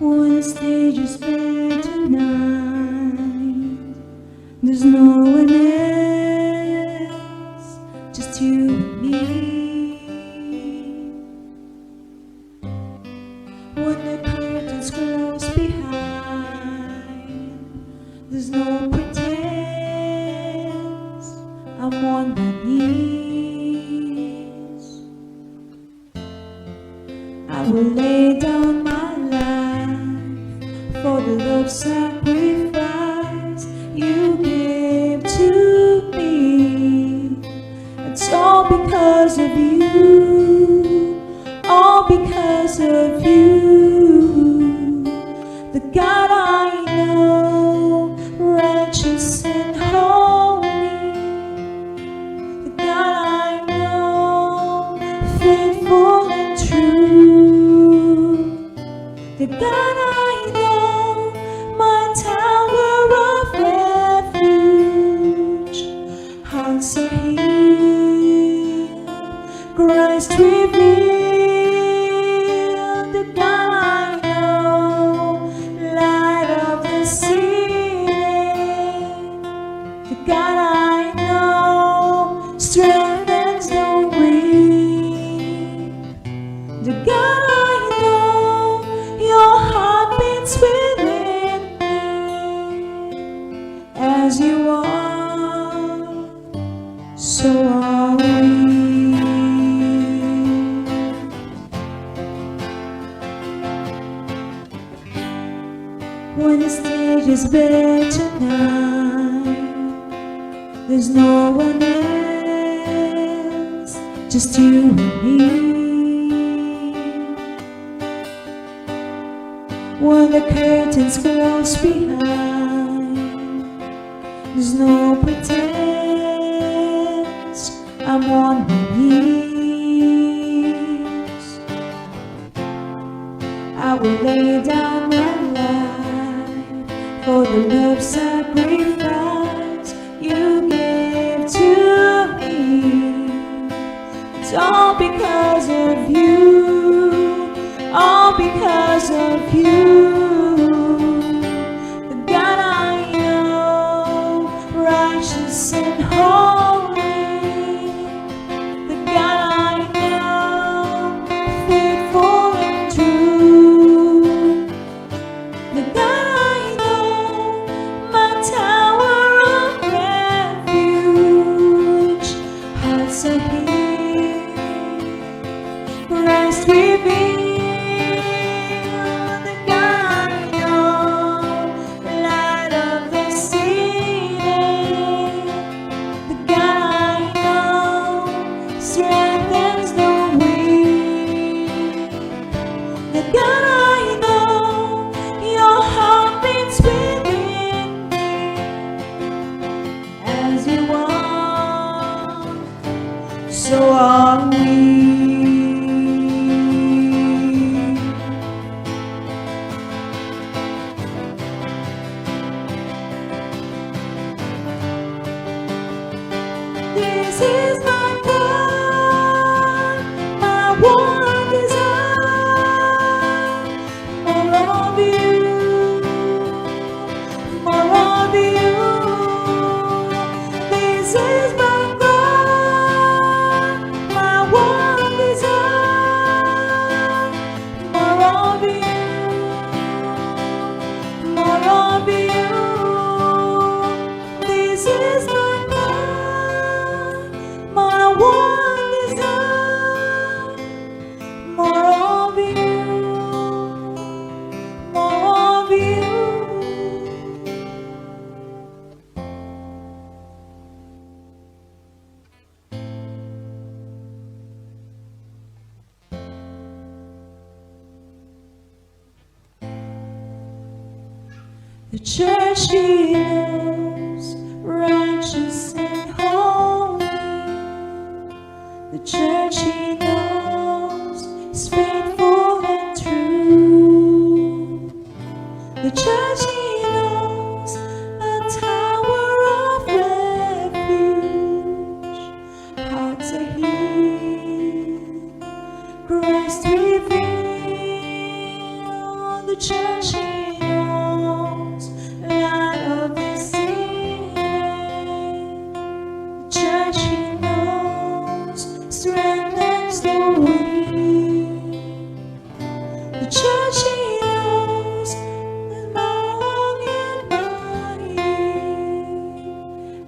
When the stage is bare tonight, there's no one else, just you and me. When the curtains close behind, there's no pretense, I'm on my knees. I will lay down my life for the love sacrifice you gave to me. It's all because of you, all because of you. The God I know, righteous and holy. The God I know, faithful and true. The God I know, my tower of refuge. Hearts are healed, Christ revealed. The God I know, light of the city. The God I know, strengthens the weak. The God I know, your heart beats within me. As you are, so are we. When the stage is bare tonight, there's no one else, just you and me. When the curtains close behind, there's no pretense, I'm on my knees. I will lay down my life for the love sacrifice you gave to me. It's all because of you, all because of you. The God I know, righteous and holy. The God I know, faithful and true. The God I know, my tower of refuge. Hearts are healed, Christ revealed. The God I know, light of the city. The God I know, strengthens the weak. The God I know, your heart beats within me. As you are, so are we. This is my God, my one desire. More of you, more of you. This is my God, my one desire. More of you, more of you. This is my God, my one desire. More of you, more of you. The church he knows, righteous and holy. The church he knows is faithful and true. The church he knows, a tower of refuge. Hearts are healed, Christ revealed. The church he knows, light of the city. The church he knows, strengthens the weak. The church he knows is long and mighty.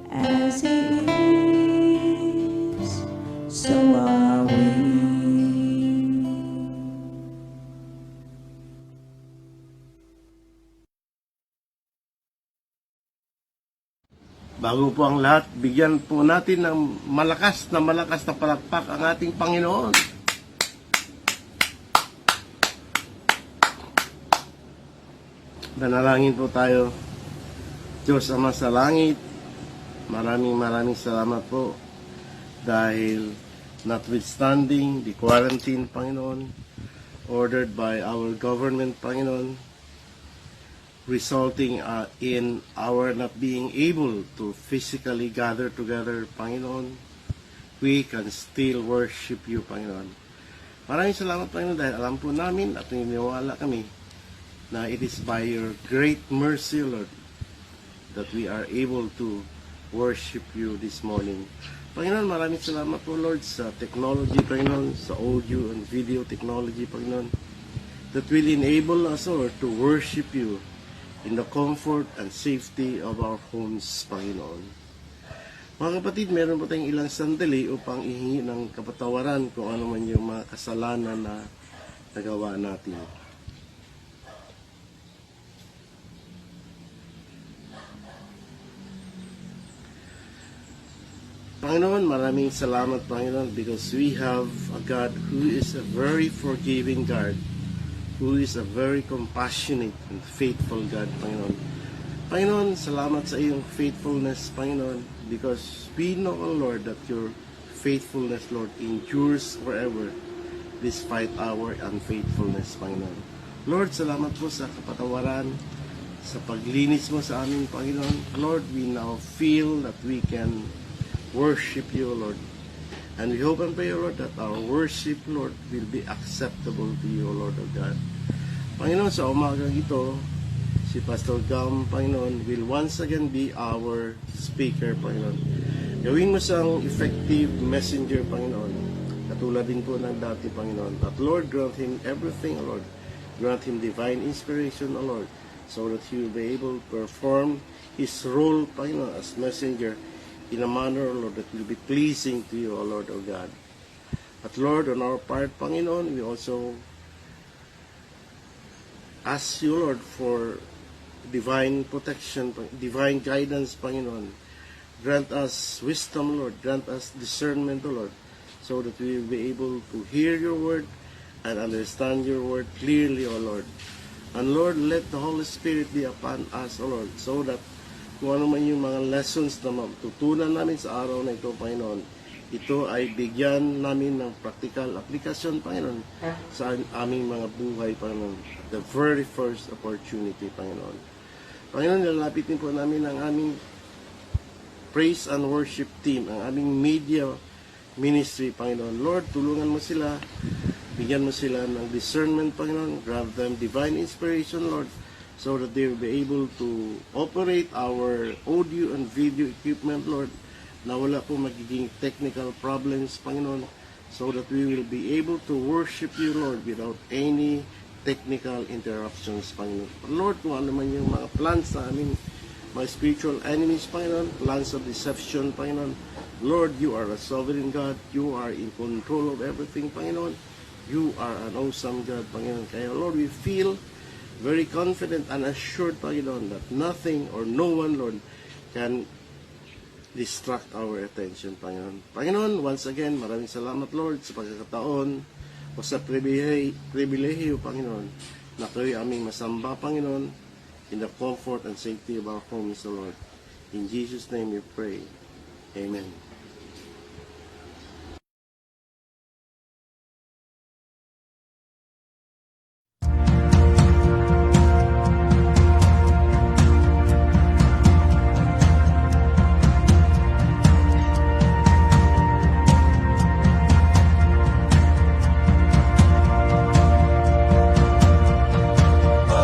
As he is, so are we. Bago po ang lahat, bigyan po natin ng malakas na palakpak ang ating Panginoon. Manalangin po tayo. Diyos Ama sa langit, maraming salamat po dahil notwithstanding the quarantine, Panginoon, ordered by our government, Panginoon, resulting in our not being able to physically gather together, Panginoon, we can still worship you, Panginoon. Maraming salamat, Panginoon, dahil alam po namin at niniwala kami na it is by your great mercy, Lord, that we are able to worship you this morning. Panginoon, maraming salamat po, Lord, sa technology, Panginoon, sa audio and video technology, Panginoon, that will enable us, Lord, to worship you in the comfort and safety of our homes, Panginoon. Mga kapatid, meron po tayong ilang sandali upang ihingi ng kapatawaran kung ano man yung mga kasalanan na nagawa natin. Panginoon, maraming salamat, Panginoon, because we have a God who is a very forgiving God, who is a very compassionate and faithful God, Panginoon. Panginoon, salamat sa iyong faithfulness, Panginoon, because we know, O Lord, that your faithfulness, Lord, endures forever despite our unfaithfulness, Panginoon. Lord, salamat po sa kapatawaran, sa paglinis mo sa amin, Panginoon. Lord, we now feel that we can worship you, Lord. And we hope and pray, Lord, that our worship, Lord, will be acceptable to you, Lord of God. Panginoon, sa umagang ito, si Pastor Gam, Panginoon, will once again be our speaker, Panginoon. Gawin mo siyang effective messenger, Panginoon. Katulad din po ng dati, Panginoon. That, Lord, grant him everything, Lord. Grant him divine inspiration, Lord, so that he will be able to perform his role, Panginoon, as messenger in a manner, Lord, that will be pleasing to you, O Lord, O God. At Lord, on our part, Panginoon, we also ask you, Lord, for divine protection, divine guidance, Panginoon. Grant us wisdom, Lord. Grant us discernment, O Lord, so that we will be able to hear your word and understand your word clearly, O Lord. And Lord, let the Holy Spirit be upon us, O Lord, so that kung ano man yung mga lessons na matutunan namin sa araw na ito, Panginoon, ito ay bigyan namin ng practical application, Panginoon, sa aming mga buhay, Panginoon. The very first opportunity, Panginoon. Panginoon, lalapitin po namin ang aming praise and worship team, ang aming media ministry, Panginoon. Lord, tulungan mo sila, bigyan mo sila ng discernment, Panginoon. Grant them divine inspiration, Lord, so that they will be able to operate our audio and video equipment, Lord, na wala po magiging technical problems, Panginoon, so that we will be able to worship you, Lord, without any technical interruptions, Panginoon. Lord, kung ano man yung mga plans na aming mga spiritual enemies, Panginoon, plans of deception, Panginoon, Lord, you are a sovereign God, you are in control of everything, Panginoon, you are an awesome God, Panginoon. Kaya, Lord, we feel very confident and assured, Panginoon, that nothing or no one, Lord, can distract our attention, Panginoon. Panginoon, once again, maraming salamat, Lord, sa pagkakataon o sa pribilehiyo, Panginoon, na kayo aming masamba, Panginoon, in the comfort and safety of our homes, Lord. In Jesus' name we pray. Amen. Oh,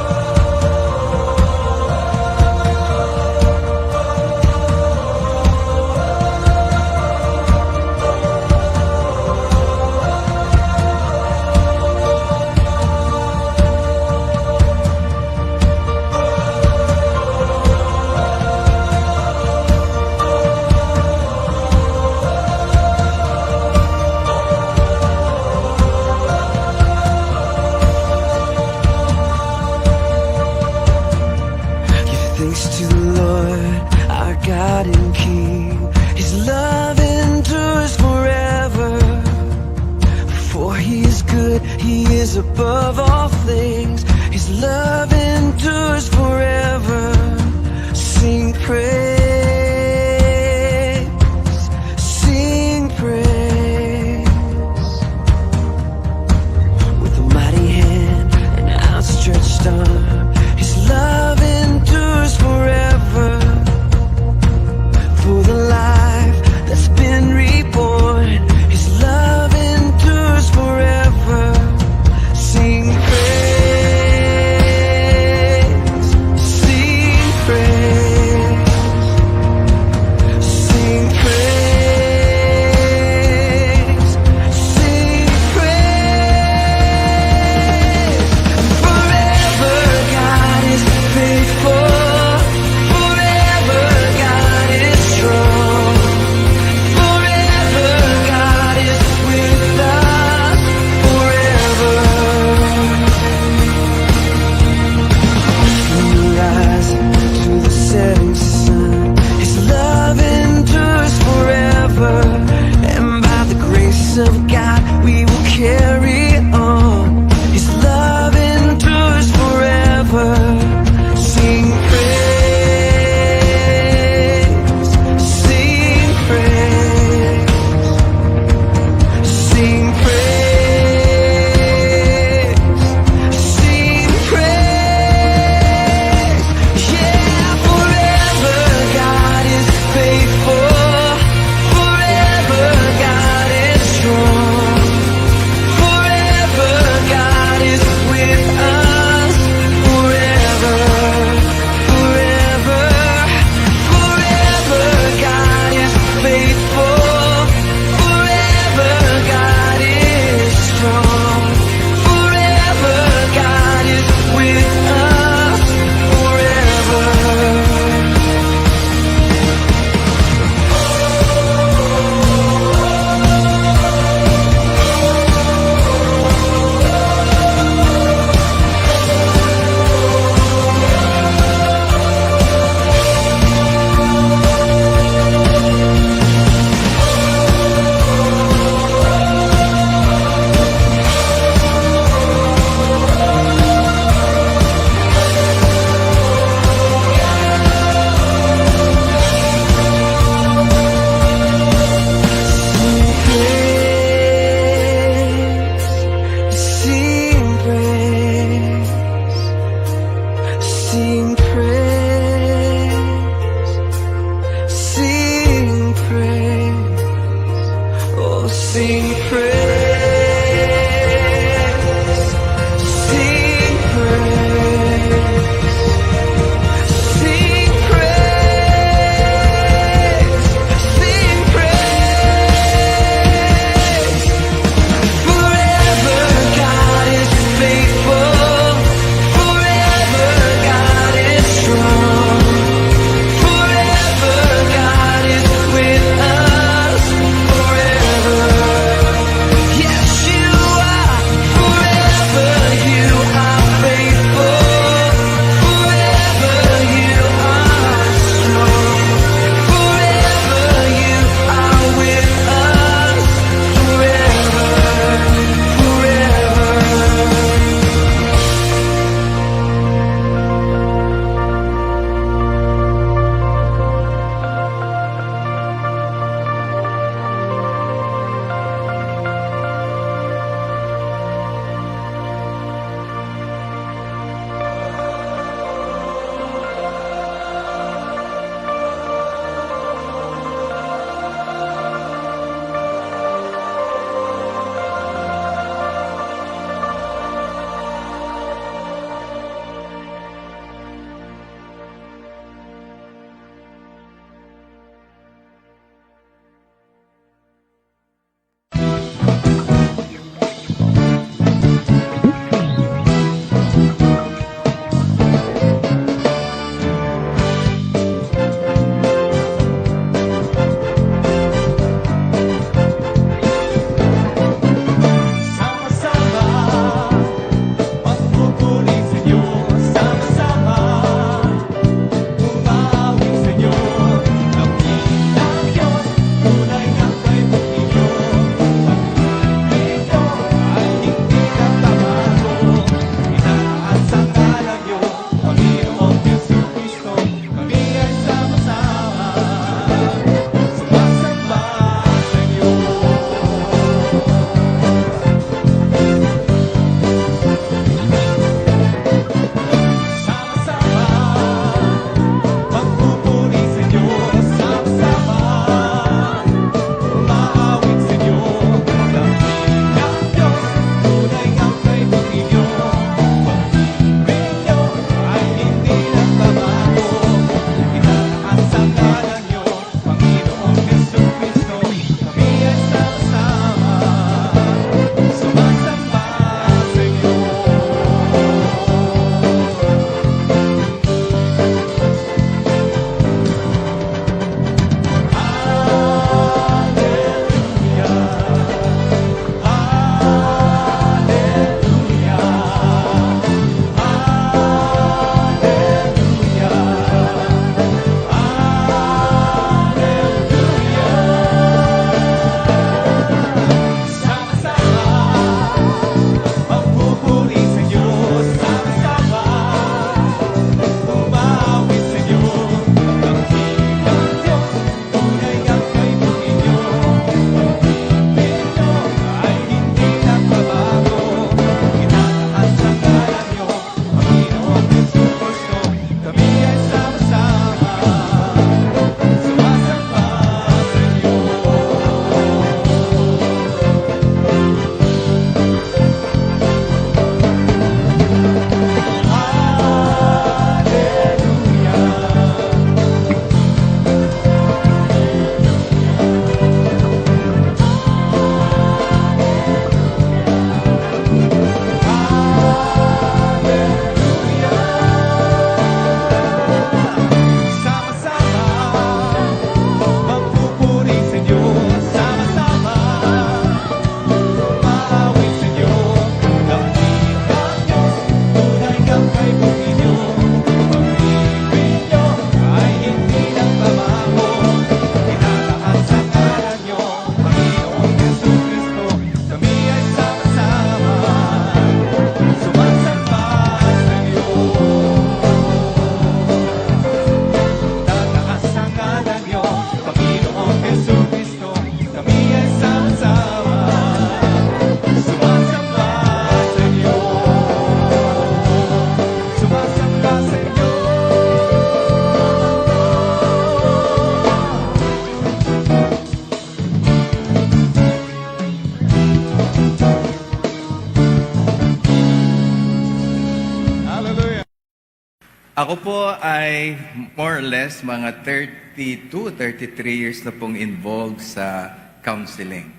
Ako po ay more or less mga 32, 33 years na pong involved sa counseling.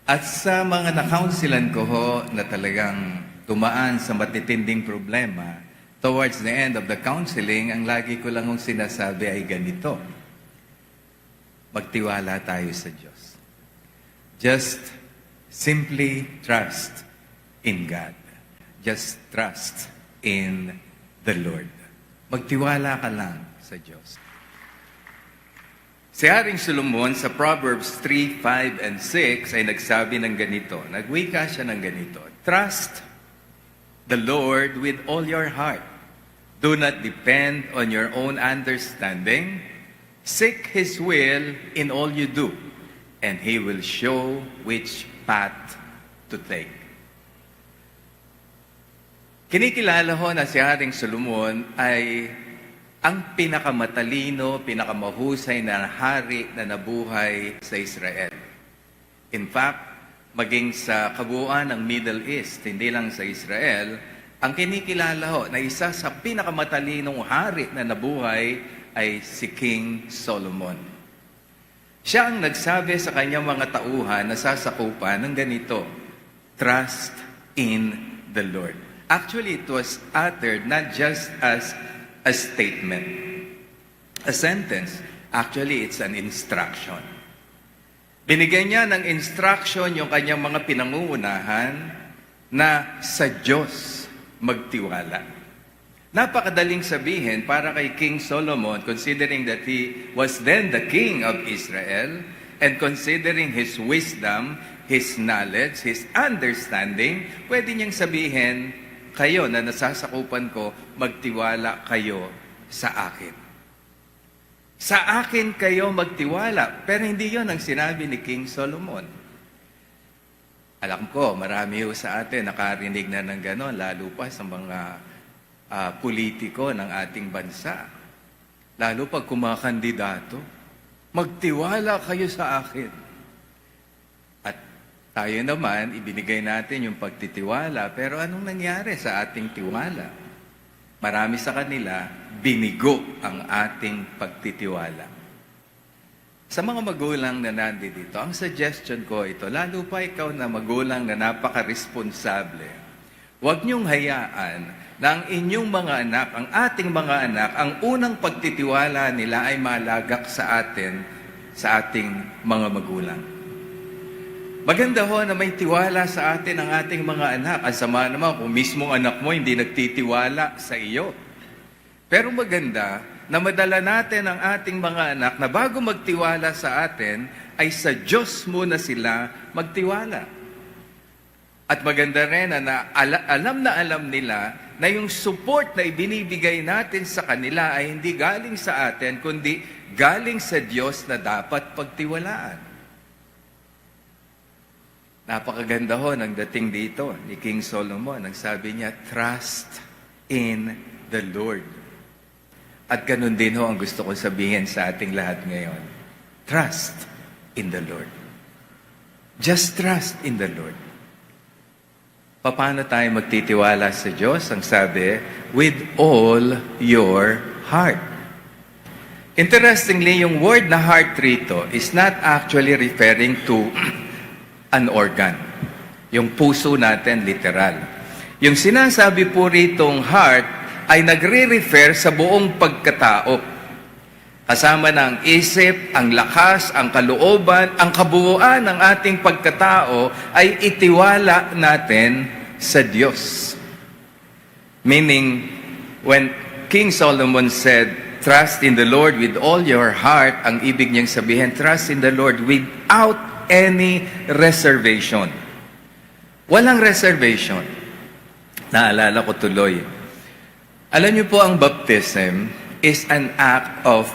At sa mga na-counselan ko ho na talagang tumaan sa matitinding problema, towards the end of the counseling, ang lagi ko lang hong sinasabi ay ganito: magtiwala tayo sa Diyos. Just simply trust in God. Just trust in the Lord. Magtiwala ka lang sa Diyos. Si Haring Solomon sa Proverbs 3, 5, and 6 ay nagsabi ng ganito. Nagwika siya ng ganito. Trust the Lord with all your heart. Do not depend on your own understanding. Seek His will in all you do, and He will show which path to take. Kinikilala ho na si Haring Solomon ay ang pinakamatalino, pinakamahusay na hari na nabuhay sa Israel. In fact, maging sa kabuuan ng Middle East, hindi lang sa Israel, ang kinikilala ho na isa sa pinakamatalinong hari na nabuhay ay si King Solomon. Siya ang nagsabi sa kanyang mga tauhan na sasakupan ng ganito, trust in the Lord. Actually, it was uttered not just as a statement, a sentence. Actually, it's an instruction. Binigyan niya ng instruction yung kanyang mga pinangungunahan na sa Diyos magtiwala. Napakadaling sabihin para kay King Solomon, considering that he was then the king of Israel, and considering his wisdom, his knowledge, his understanding, pwede niyang sabihin, kayo na nasasakupan ko, magtiwala kayo sa akin. Sa akin kayo magtiwala. Pero hindi yon ang sinabi ni King Solomon. Alam ko, marami ho sa atin nakarinig na ng gano'n, lalo pa sa mga politiko ng ating bansa. Lalo pag kumakandidato, magtiwala kayo sa akin. Tayo naman, ibinigay natin yung pagtitiwala, pero anong nangyari sa ating tiwala? Marami sa kanila, binigo ang ating pagtitiwala. Sa mga magulang na nandito, ang suggestion ko ito, lalo pa ikaw na magulang na napaka-responsable, huwag niyong hayaan na ang inyong mga anak, ang ating mga anak, ang unang pagtitiwala nila ay malagak sa atin, sa ating mga magulang. Maganda ho na may tiwala sa atin ang ating mga anak. Ang sama naman kung mismong anak mo hindi nagtitiwala sa iyo. Pero maganda na madala natin ang ating mga anak na bago magtiwala sa atin, ay sa Diyos muna sila magtiwala. At maganda rin na alam nila na yung support na ibinibigay natin sa kanila ay hindi galing sa atin, kundi galing sa Diyos na dapat pagtiwalaan. Napakaganda ho ng dating dito ni King Solomon. Ang sabi niya, trust in the Lord. At ganun din ho ang gusto ko sabihin sa ating lahat ngayon. Trust in the Lord. Just trust in the Lord. Paano tayo magtitiwala sa Diyos? Ang sabi, with all your heart. Interestingly, yung word na heart rito is not actually referring to an organ. Yung puso natin, literal. Yung sinasabi po ritong heart ay nagre-refer sa buong pagkatao. Kasama ng isip, ang lakas, ang kalooban, ang kabuuan ng ating pagkatao ay itiwala natin sa Diyos. Meaning, when King Solomon said, trust in the Lord with all your heart, ang ibig niyang sabihin, trust in the Lord without any reservation. Walang reservation. Naalala ko tuloy. Alam niyo po, ang baptism is an act of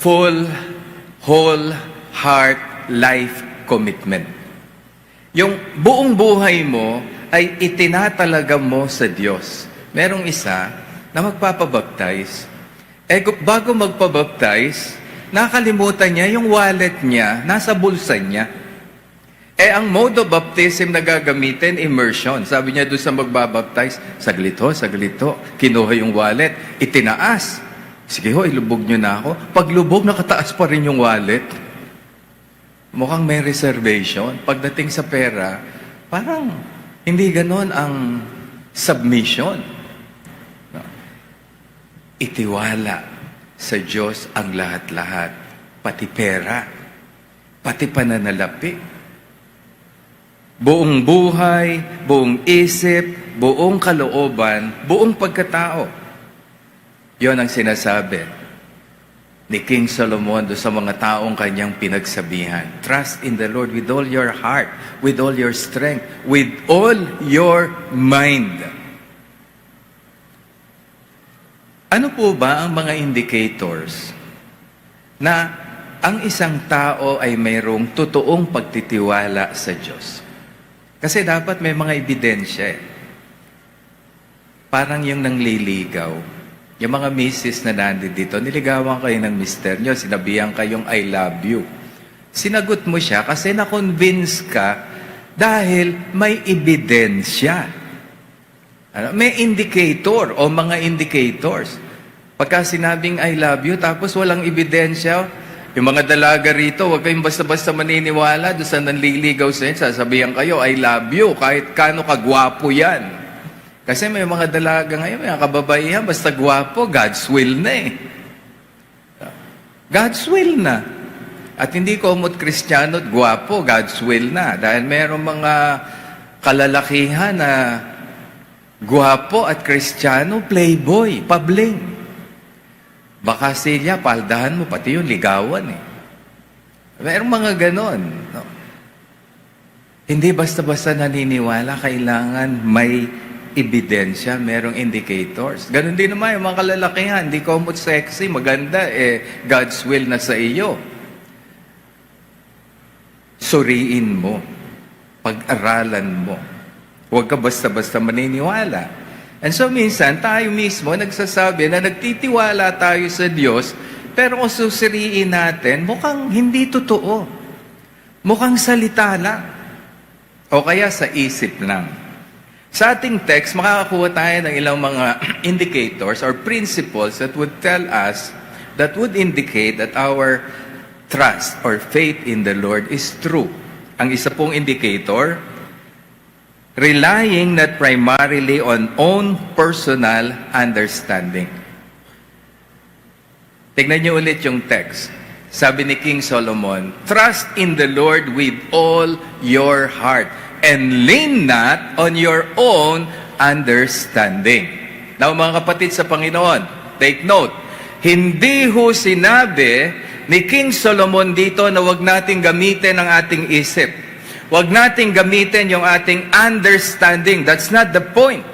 full, whole heart life commitment. Yung buong buhay mo ay itinatalaga mo sa Diyos. Merong isa na magpapabaptize. Bago magpabaptize, nakalimutan niya yung wallet niya, nasa bulsa niya. ang mode of baptism na gagamitin, immersion. Sabi niya doon sa magbabaptize, saglit ho, kinuha yung wallet, itinaas. Sige ho, ilubog niyo na ako. Paglubog, nakataas pa rin yung wallet. Mukhang may reservation. Pagdating sa pera, parang hindi ganon ang submission. Itiwala sa Diyos ang lahat-lahat, pati pera, pati pananalapi. Buong buhay, buong isip, buong kalooban, buong pagkatao. Yon ang sinasabi ni King Solomon do sa mga taong kanyang pinagsabihan. Trust in the Lord with all your heart, with all your strength, with all your mind. Ano po ba ang mga indicators na ang isang tao ay mayroong totoong pagtitiwala sa Diyos? Kasi dapat may mga ebidensya eh. Parang yung nangliligaw. Yung mga misis na nandito, niligawan kayo ng mister nyo, sinabihan kayong I love you. Sinagot mo siya kasi na-convince ka dahil may ebidensya. May indicator o mga indicators. Pagka sinabing I love you, tapos walang ebidensya, yung mga dalaga rito, huwag kayong basta-basta maniniwala doon sa nanliligaw sa inyo, sasabihan kayo, I love you, kahit kano kagwapo yan. Kasi may mga dalaga ngayon, may mga kababaihan, basta gwapo, God's will na eh. God's will na. At hindi komot Kristiyano at gwapo, God's will na. Dahil mayroong mga kalalakihan na gwapo at Kristiyano, playboy, pabling. Baka silya, paldahan mo, pati yung ligawan eh. Mayroong mga ganon. No? Hindi basta-basta naniniwala, kailangan may ebidensya, merong indicators. Ganon din naman yung mga kalalakihan, hindi komot sexy, maganda, God's will na sa iyo. Suriin mo, pag-aralan mo. Huwag ka basta-basta maniniwala. And so minsan, tayo mismo nagsasabi na nagtitiwala tayo sa Diyos, pero kung susuriin natin, mukhang hindi totoo. Mukhang salita lang. O kaya sa isip lang. Sa ating text, makakakuha tayo ng ilang mga indicators or principles that would tell us, that would indicate that our trust or faith in the Lord is true. Ang isa pong indicator, relying not primarily on own personal understanding. Tignan niyo ulit yung text. Sabi ni King Solomon, trust in the Lord with all your heart and lean not on your own understanding. Now, mga kapatid sa Panginoon, take note, hindi ho sinabi ni King Solomon dito na wag nating gamitin ang ating isip. Wag nating gamitin yung ating understanding. That's not the point.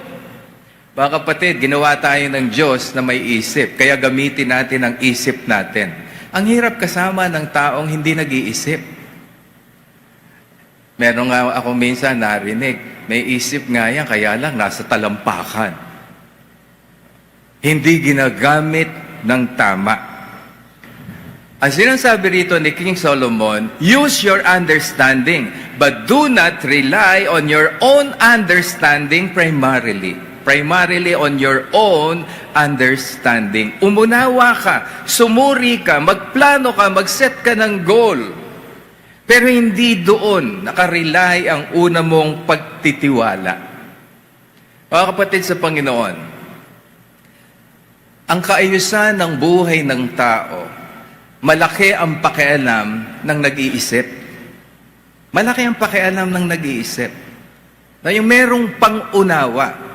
Mga kapatid, ginawa tayo ng Diyos na may isip, kaya gamitin natin ang isip natin. Ang hirap kasama ng taong hindi nag-iisip. Meron nga ako minsan narinig, may isip nga yan, kaya lang nasa talampakan. Hindi ginagamit ng tama. Ang sinasabi rito ni King Solomon, use your understanding, but do not rely on your own understanding primarily. Primarily on your own understanding. Umunawa ka, sumuri ka, magplano ka, mag-set ka ng goal. Pero hindi doon nakarely ang una mong pagtitiwala. Mga kapatid sa Panginoon, ang kaayusan ng buhay ng tao, malaki ang pakialam ng nag-iisip. Malaki ang pakialam ng nag-iisip. Na yung merong pangunawa.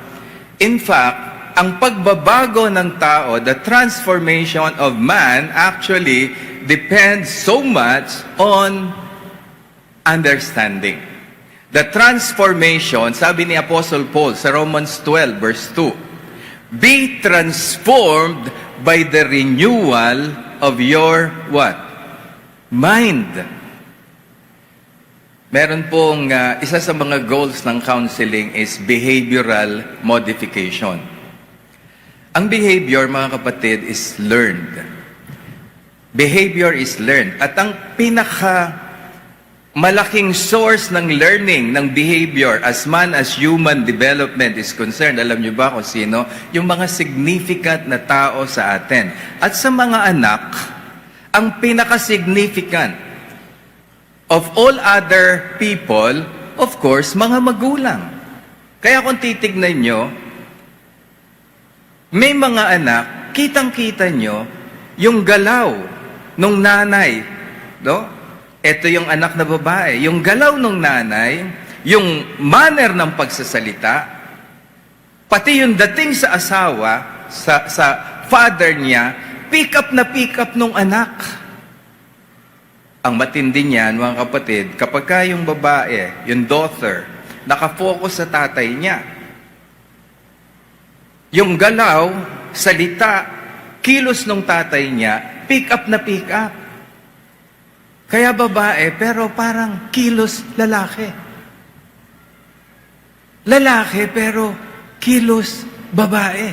In fact, ang pagbabago ng tao, the transformation of man actually depends so much on understanding. The transformation, sabi ni Apostle Paul sa Romans 12 verse 2, be transformed by the renewal of your what? Mind. Meron pong isa sa mga goals ng counseling is behavioral modification. Ang behavior, mga kapatid, is learned. Behavior is learned. At ang malaking source ng learning, ng behavior as man as human development is concerned. Alam niyo ba kung sino? Yung mga significant na tao sa atin. At sa mga anak, ang pinaka-significant of all other people, of course, mga magulang. Kaya kung titignan nyo, may mga anak, kitang-kita nyo, yung galaw nung nanay, no? Ito yung anak na babae. Yung galaw ng nanay, yung manner ng pagsasalita, pati yung dating sa asawa, sa father niya, pick up nung anak. Ang matindi niyan, mga kapatid, kapag ka yung babae, yung daughter, nakafocus sa tatay niya, yung galaw, salita, kilos ng tatay niya, pick up. Kaya babae, pero parang kilos lalaki. Lalaki, pero kilos babae.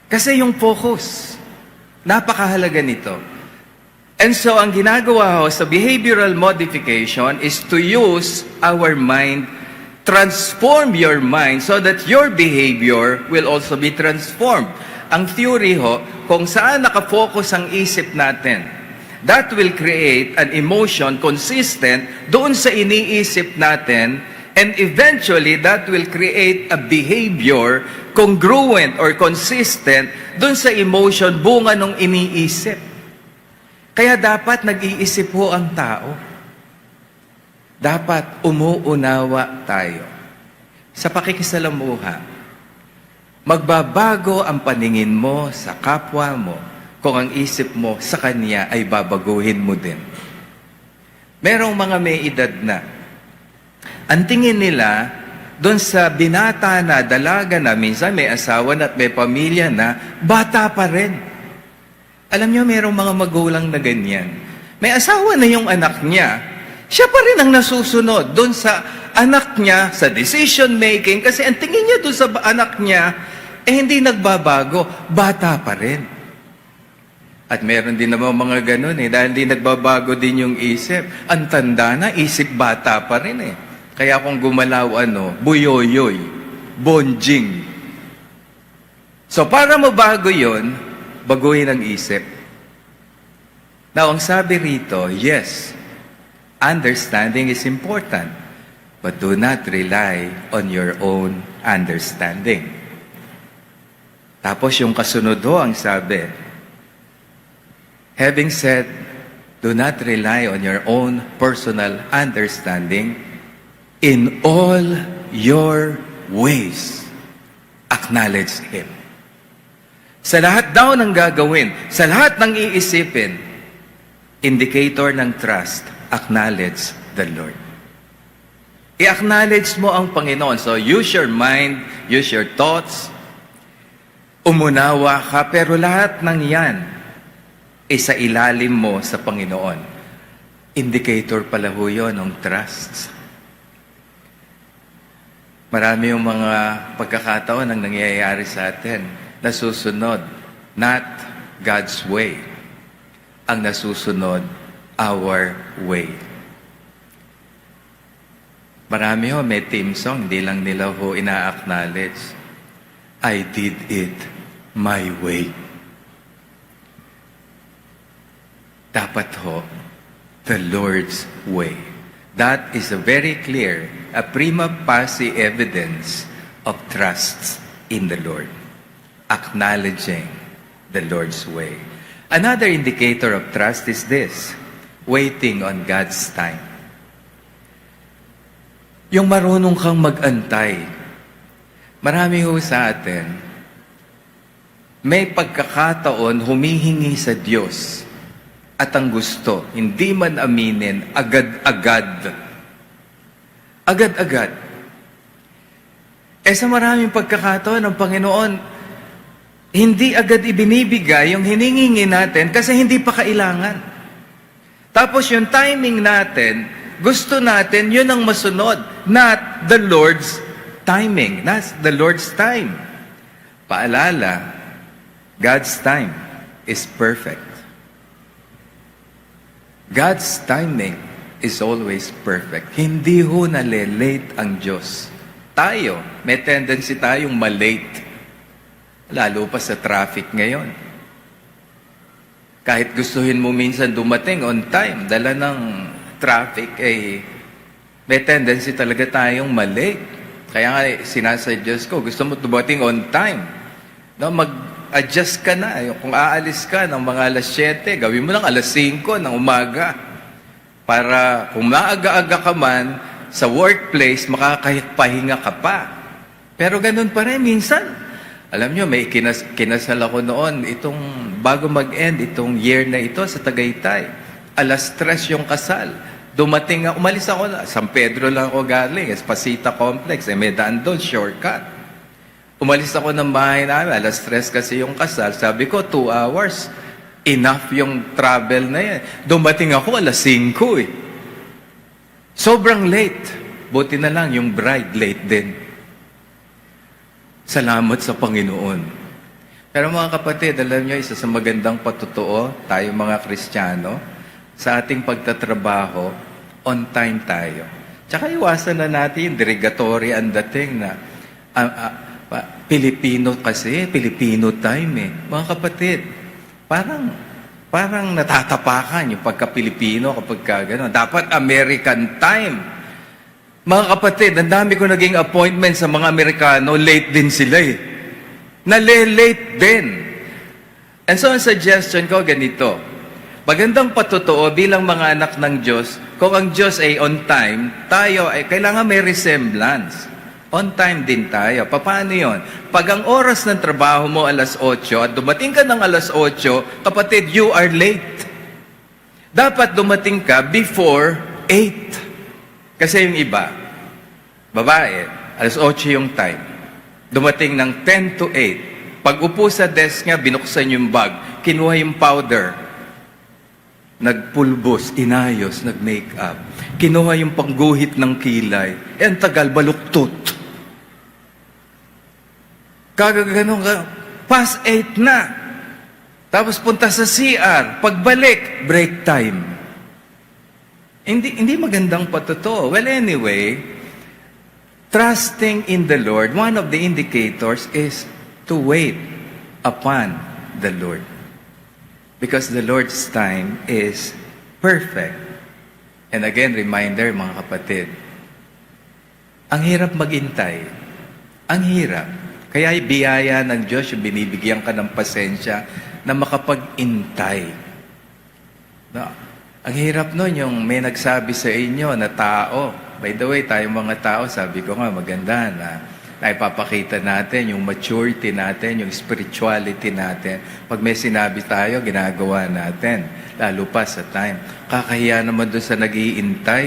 Kasi yung focus, napakahalaga nito. And so, ang ginagawa ko sa behavioral modification is to use our mind, transform your mind so that your behavior will also be transformed. Ang theory ho, kung saan nakafocus ang isip natin, that will create an emotion consistent doon sa iniisip natin, and eventually that will create a behavior congruent or consistent doon sa emotion bunga ng iniisip. Kaya dapat nag-iisip ho ang tao. Dapat umuunawa tayo. Sa pakikisalamuha, magbabago ang paningin mo sa kapwa mo kung ang isip mo sa kanya ay babaguhin mo din. Merong mga may edad na. Ang tingin nila, doon sa binata na, dalaga na, minsan may asawa na at may pamilya na, bata pa rin. Alam niyo, merong mga magulang na ganyan. May asawa na yung anak niya, siya pa rin ang nasusunod doon sa anak niya, sa decision making, kasi ang tingin niya doon sa anak niya, hindi nagbabago, bata pa rin. At meron din naman mga ganun dahil hindi nagbabago din yung isip. Ang tanda na, isip bata pa rin Kaya kung gumalaw buyoyoy, bonjing. So para mabago yon, baguhin ang isip. Now, ang sabi rito, yes, understanding is important, but do not rely on your own understanding. Tapos yung kasunod ang sabi, having said, do not rely on your own personal understanding. In all your ways, acknowledge Him. Sa lahat daw ng gagawin, sa lahat ng iisipin, indicator ng trust, acknowledge the Lord. I-acknowledge mo ang Panginoon. So use your mind, use your thoughts, umunawa ka, pero lahat ng yan, sa ilalim mo sa Panginoon. Indicator pala ho yun ng trust. Marami yung mga pagkakataon ang nangyayari sa atin. Nasusunod, not God's way. Ang nasusunod, our way. Marami ho, may team song, hindi lang nila ho ina-acknowledge. I did it my way. Dapat ho, the Lord's way. That is a very clear, a prima facie evidence of trust in the Lord. Acknowledging the Lord's way. Another indicator of trust is this, waiting on God's time. Yung marunong kang mag-antay. Marami ho sa atin, may pagkakataon humihingi sa Diyos. At ang gusto, hindi man aminin, agad-agad. Agad-agad. Sa maraming pagkakataon ng Panginoon, hindi agad ibinibigay yung hiningi natin kasi hindi pa kailangan. Tapos yung timing natin, gusto natin, yun ang masunod, not the Lord's timing, not the Lord's time. Paalala, God's time is perfect. God's timing is always perfect. Hindi ho nalilate ang Diyos. Tayo, may tendency tayong malate. Lalo pa sa traffic ngayon. Kahit gustuhin mo minsan dumating on time, dala ng traffic, may tendency talaga tayong malate. Kaya nga sinasuggest ko, gusto mo dumating on time. No, mag-adjust ka na. Kung aalis ka ng mga alas 7, gawin mo lang alas 5 ng umaga. Para kung maaga-aga ka man, sa workplace, makakapahinga ka pa. Pero ganun pa rin minsan. Alam nyo, may kinasal ako noon, bago mag-end, itong year na ito sa Tagaytay. Alas 3 yung kasal. Dumating, umalis ako na, San Pedro lang ako galing, Espasita Complex, may daan doon, shortcut. Umalis ako ng bahay namin, alas 3 kasi yung kasal. Sabi ko, 2 hours, enough yung travel na yan. Dumating ako, alas 5 eh. Sobrang late. Buti na lang, yung bride late din. Salamat sa Panginoon. Pero mga kapatid, alam nyo, isa sa magandang patutuo, tayo mga Kristiyano, sa ating pagtatrabaho, on time tayo. Tsaka iwasan na natin yung derogatory ang dating na Pilipino kasi, Filipino time eh. Mga kapatid, parang natatapakan yung pagka-Pilipino kapag gano'n. Dapat American time. Mga kapatid, ang dami ko naging appointment sa mga Amerikano, late din sila eh. Nale-late din. And so, ang suggestion ko ganito. Magandang patutuo bilang mga anak ng Diyos, kung ang Diyos ay on time, tayo ay kailangan may resemblance. On time din tayo. Paano yun? Pag ang oras ng trabaho mo alas 8 at dumating ka ng alas 8, kapatid, you are late. Dapat dumating ka before 8. Kasi yung iba, babae, alas 8 yung time. Dumating ng 10 to 8. Pag upo sa desk niya, binuksan yung bag, kinuha yung powder, nagpulbos, inayos, nag-makeup, kinuha yung pangguhit ng kilay, ang tagal, baluktot. Kagaganon ka, past 8 na. Tapos punta sa CR, pagbalik, break time. Hindi magandang patutuo. Well, anyway, trusting in the Lord, one of the indicators is to wait upon the Lord. Because the Lord's time is perfect. And again, reminder mga kapatid, ang hirap maghintay. Ang hirap. Kaya biyaya ng Diyos yung binibigyan ka ng pasensya na makapag-intay. No? Ang hirap nun yung may nagsabi sa inyo na tao. By the way, tayong mga tao, sabi ko nga, maganda na naipapakita natin yung maturity natin, yung spirituality natin. Pag may sinabi tayo, ginagawa natin. Lalo pa sa time. Kakahiya naman doon sa nag-iintay.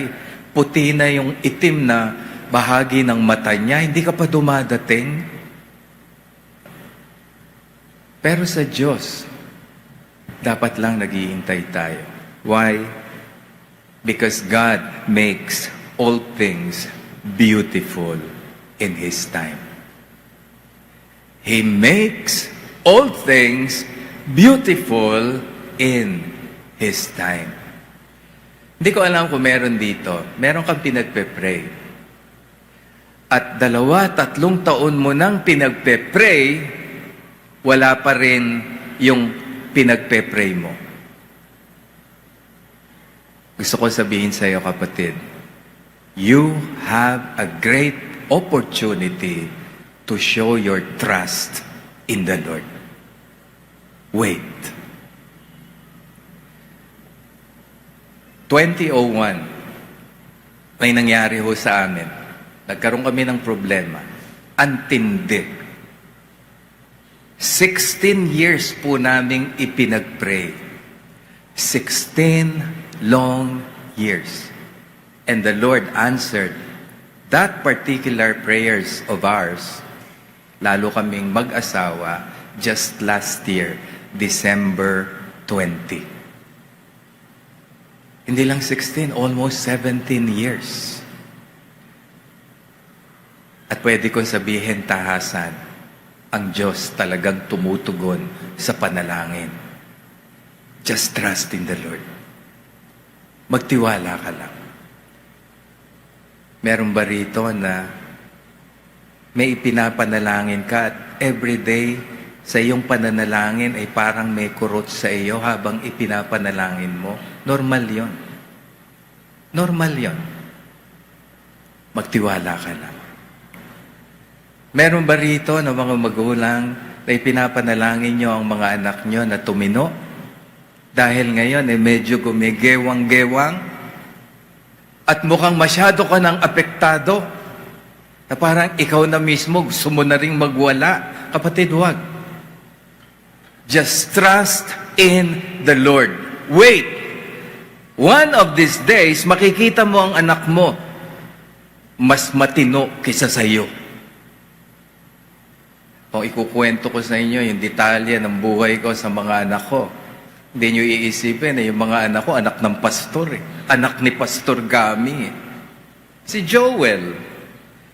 Puti na yung itim na bahagi ng mata niya, hindi ka pa dumadating. Pero sa Diyos, dapat lang nag-iintay tayo. Why? Because God makes all things beautiful in His time. He makes all things beautiful in His time. Hindi ko alam kung meron dito. Meron kang pinagpe-pray. At 2-3 taon mo nang pinagpe-pray, wala pa rin yung pinagpe-pray mo. Gusto ko sabihin sa iyo, kapatid, you have a great opportunity to show your trust in the Lord. Wait. 2001, may nangyari ho sa amin. Nagkaroon kami ng problema. Antindi. 16 years po naming ipinag-pray. 16 long years. And the Lord answered that particular prayers of ours, lalo kaming mag-asawa, just last year, December 20. Hindi lang 16, almost 17 years. At pwede kong sabihin, tahasan, ang Diyos talagang tumutugon sa panalangin. Just trust in the Lord. magtiwala ka lang. Meron ba rito na may ipinapanalangin ka at everyday sa iyong pananalangin ay parang may kurot sa iyo habang ipinapanalangin mo? Normal yon. Normal yon. Magtiwala ka lang. Meron ba rito na mga magulang na ipinapanalangin nyo ang mga anak nyo na tumino? Dahil ngayon medyo gumigewang-gewang at mukhang masyado ka ng apektado na parang ikaw na mismo gusto mo na ring magwala. Kapatid, huwag. Just trust in the Lord. Wait. One of these days, makikita mo ang anak mo mas matino kaysa sa iyo. Kung ikukwento ko sa inyo yung detalye ng buhay ko sa mga anak ko, hindi nyo iisipin na yung mga anak ko, anak ng pastor eh. Anak ni Pastor Gami eh. Si Joel,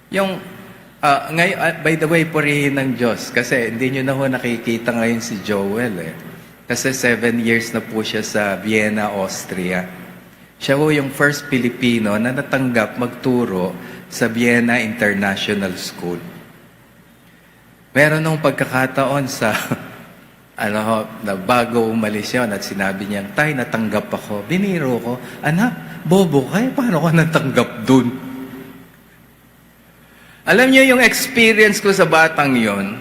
yung, ngayon, by the way, purihin ng Diyos. Kasi hindi nyo na ho nakikita ngayon si Joel eh. Kasi 7 years na po siya sa Vienna, Austria. Siya ho yung first Pilipino na natanggap magturo sa Vienna International School. Meron nung pagkakataon sa na bago umalis yun at sinabi niya, Tay, natanggap ako. Biniro ko, anak, bobo ka, paano ka natanggap dun? Alam niyo yung experience ko sa batang yon,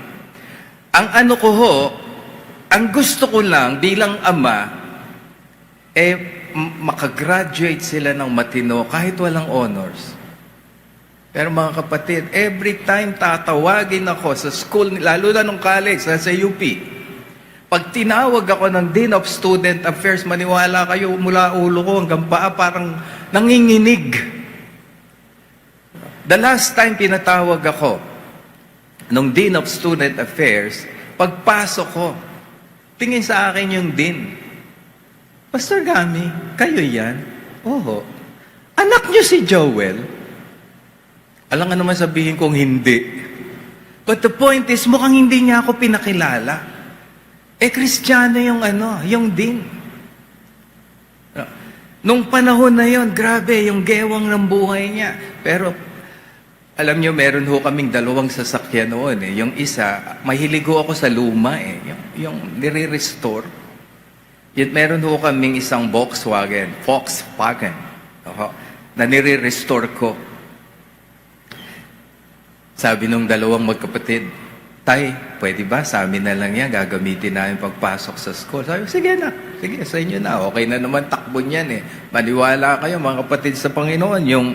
ang ano ko ho, ang gusto ko lang bilang ama, makagraduate sila ng matino kahit walang honors. Pero mga kapatid, every time tatawagin ako sa school, lalo na nung college, sa UP, pag tinawag ako ng Dean of Student Affairs, maniwala kayo, mula ulo ko hanggang paa, parang nanginginig. The last time pinatawag ako ng Dean of Student Affairs, pagpasok ko, tingin sa akin yung Dean. Pastor Gami, kayo yan? Oo. Anak niyo si Joel? Alam nga naman sabihin kong hindi. But the point is, mukhang hindi niya ako pinakilala. Kristiyano yung Dean. Nung panahon na yon, grabe, yung gewang ng buhay niya. Pero, alam niyo, meron ho kaming 2 sasakyan noon eh. Yung isa, mahilig ho ako sa luma eh. Yung nire-restore. Yet meron ho kaming isang Volkswagen, na nire-restore ko. Sabi nung 2 magkapatid, Tay, pwede ba sa amin na lang yan, gagamitin namin pagpasok sa school? Sabi, sige na, sige, sa inyo na, okay na naman takbo niyan eh. Maniwala kayo mga kapatid sa Panginoon, yung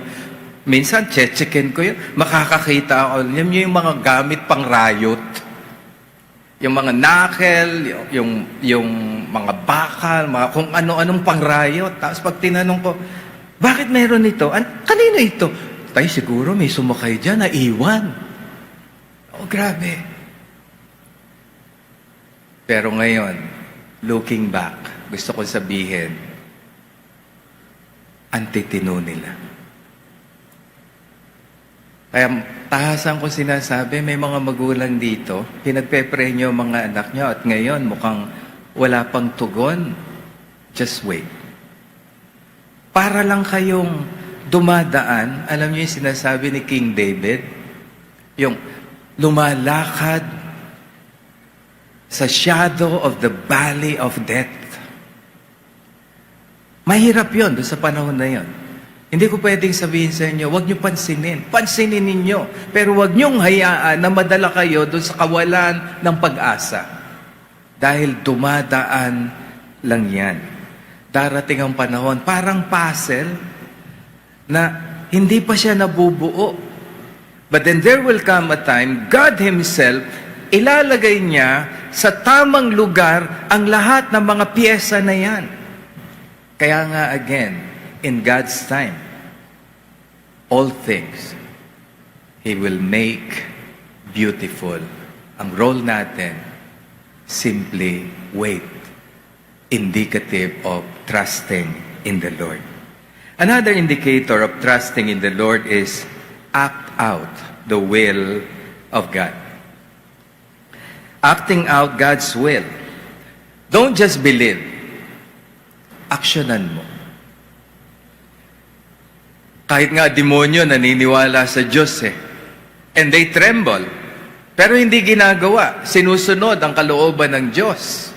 minsan, checkin ko yun, makakakita ako, yung mga gamit pang riot, yung mga knuckle, yung mga bakal, mga kung ano-anong pang riot. Tapos pag tinanong ko, bakit meron ito? Kanino ito? Tay, siguro may sumakay dyan na iwan. Oh, grabe. Pero ngayon, looking back, gusto ko sabihin, antitino nila. Kaya tahasan ko sinasabi, may mga magulang dito, pinagpe-pray nyo mga anak nyo at ngayon mukhang wala pang tugon. Just wait. Para lang kayong dumadaan, alam niyo yung sinasabi ni King David? Yung lumalakad sa shadow of the valley of death. Mahirap yun doon sa panahon na yun. Hindi ko pwedeng sabihin sa inyo, huwag niyo pansinin. Pansinin ninyo. Pero huwag niyong hayaan na madala kayo doon sa kawalan ng pag-asa. Dahil dumadaan lang yan. Darating ang panahon, parang puzzle na hindi pa siya nabubuo. But then there will come a time, God Himself, ilalagay niya sa tamang lugar ang lahat ng mga piyesa na yan. Kaya nga again, in God's time, all things, He will make beautiful. Ang role natin, simply wait. Indicative of trusting in the Lord. Another indicator of trusting in the Lord is act out the will of God. Acting out God's will. Don't just believe. Aksyonan mo. Kahit nga demonyo naniniwala sa Diyos eh. And they tremble. Pero hindi ginagawa. Sinusunod ang kalooban ng Diyos.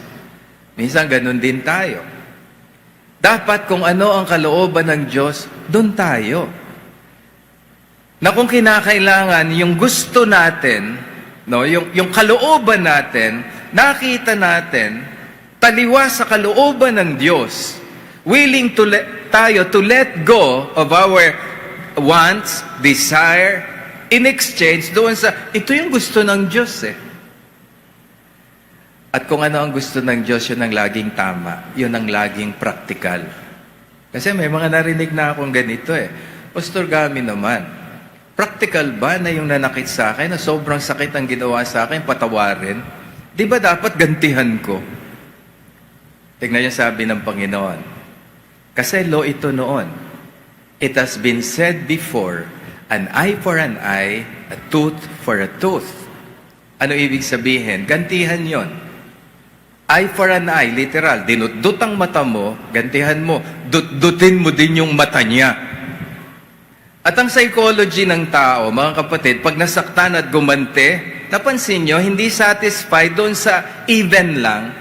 Minsan ganun din tayo. Dapat kung ano ang kalooban ng Diyos, doon tayo. Na kung kinakailangan yung gusto natin, no, yung kalooban natin, nakita natin, taliwa sa kalooban ng Diyos, willing to tayo to let go of our wants, desire, in exchange doon sa, ito yung gusto ng Diyos eh. At kung ano ang gusto ng Diyos, yun ang laging tama. Yun ang laging praktikal. Kasi may mga narinig na akong ganito eh. Pastor Gami naman, praktikal ba na yung nanakit sa akin, na sobrang sakit ang ginawa sa akin, patawarin? Di ba dapat gantihan ko? Tignan niyo sabi ng Panginoon. Kasi law ito noon. It has been said before, an eye for an eye, a tooth for a tooth. Ano ibig sabihin? Gantihan yon. Eye for an eye, literal. Dinudut ang mata mo, gantihan mo. Dutin mo din yung mata niya. At ang psychology ng tao, mga kapatid, pag nasaktan at gumante, napansin nyo, hindi satisfied doon sa even lang,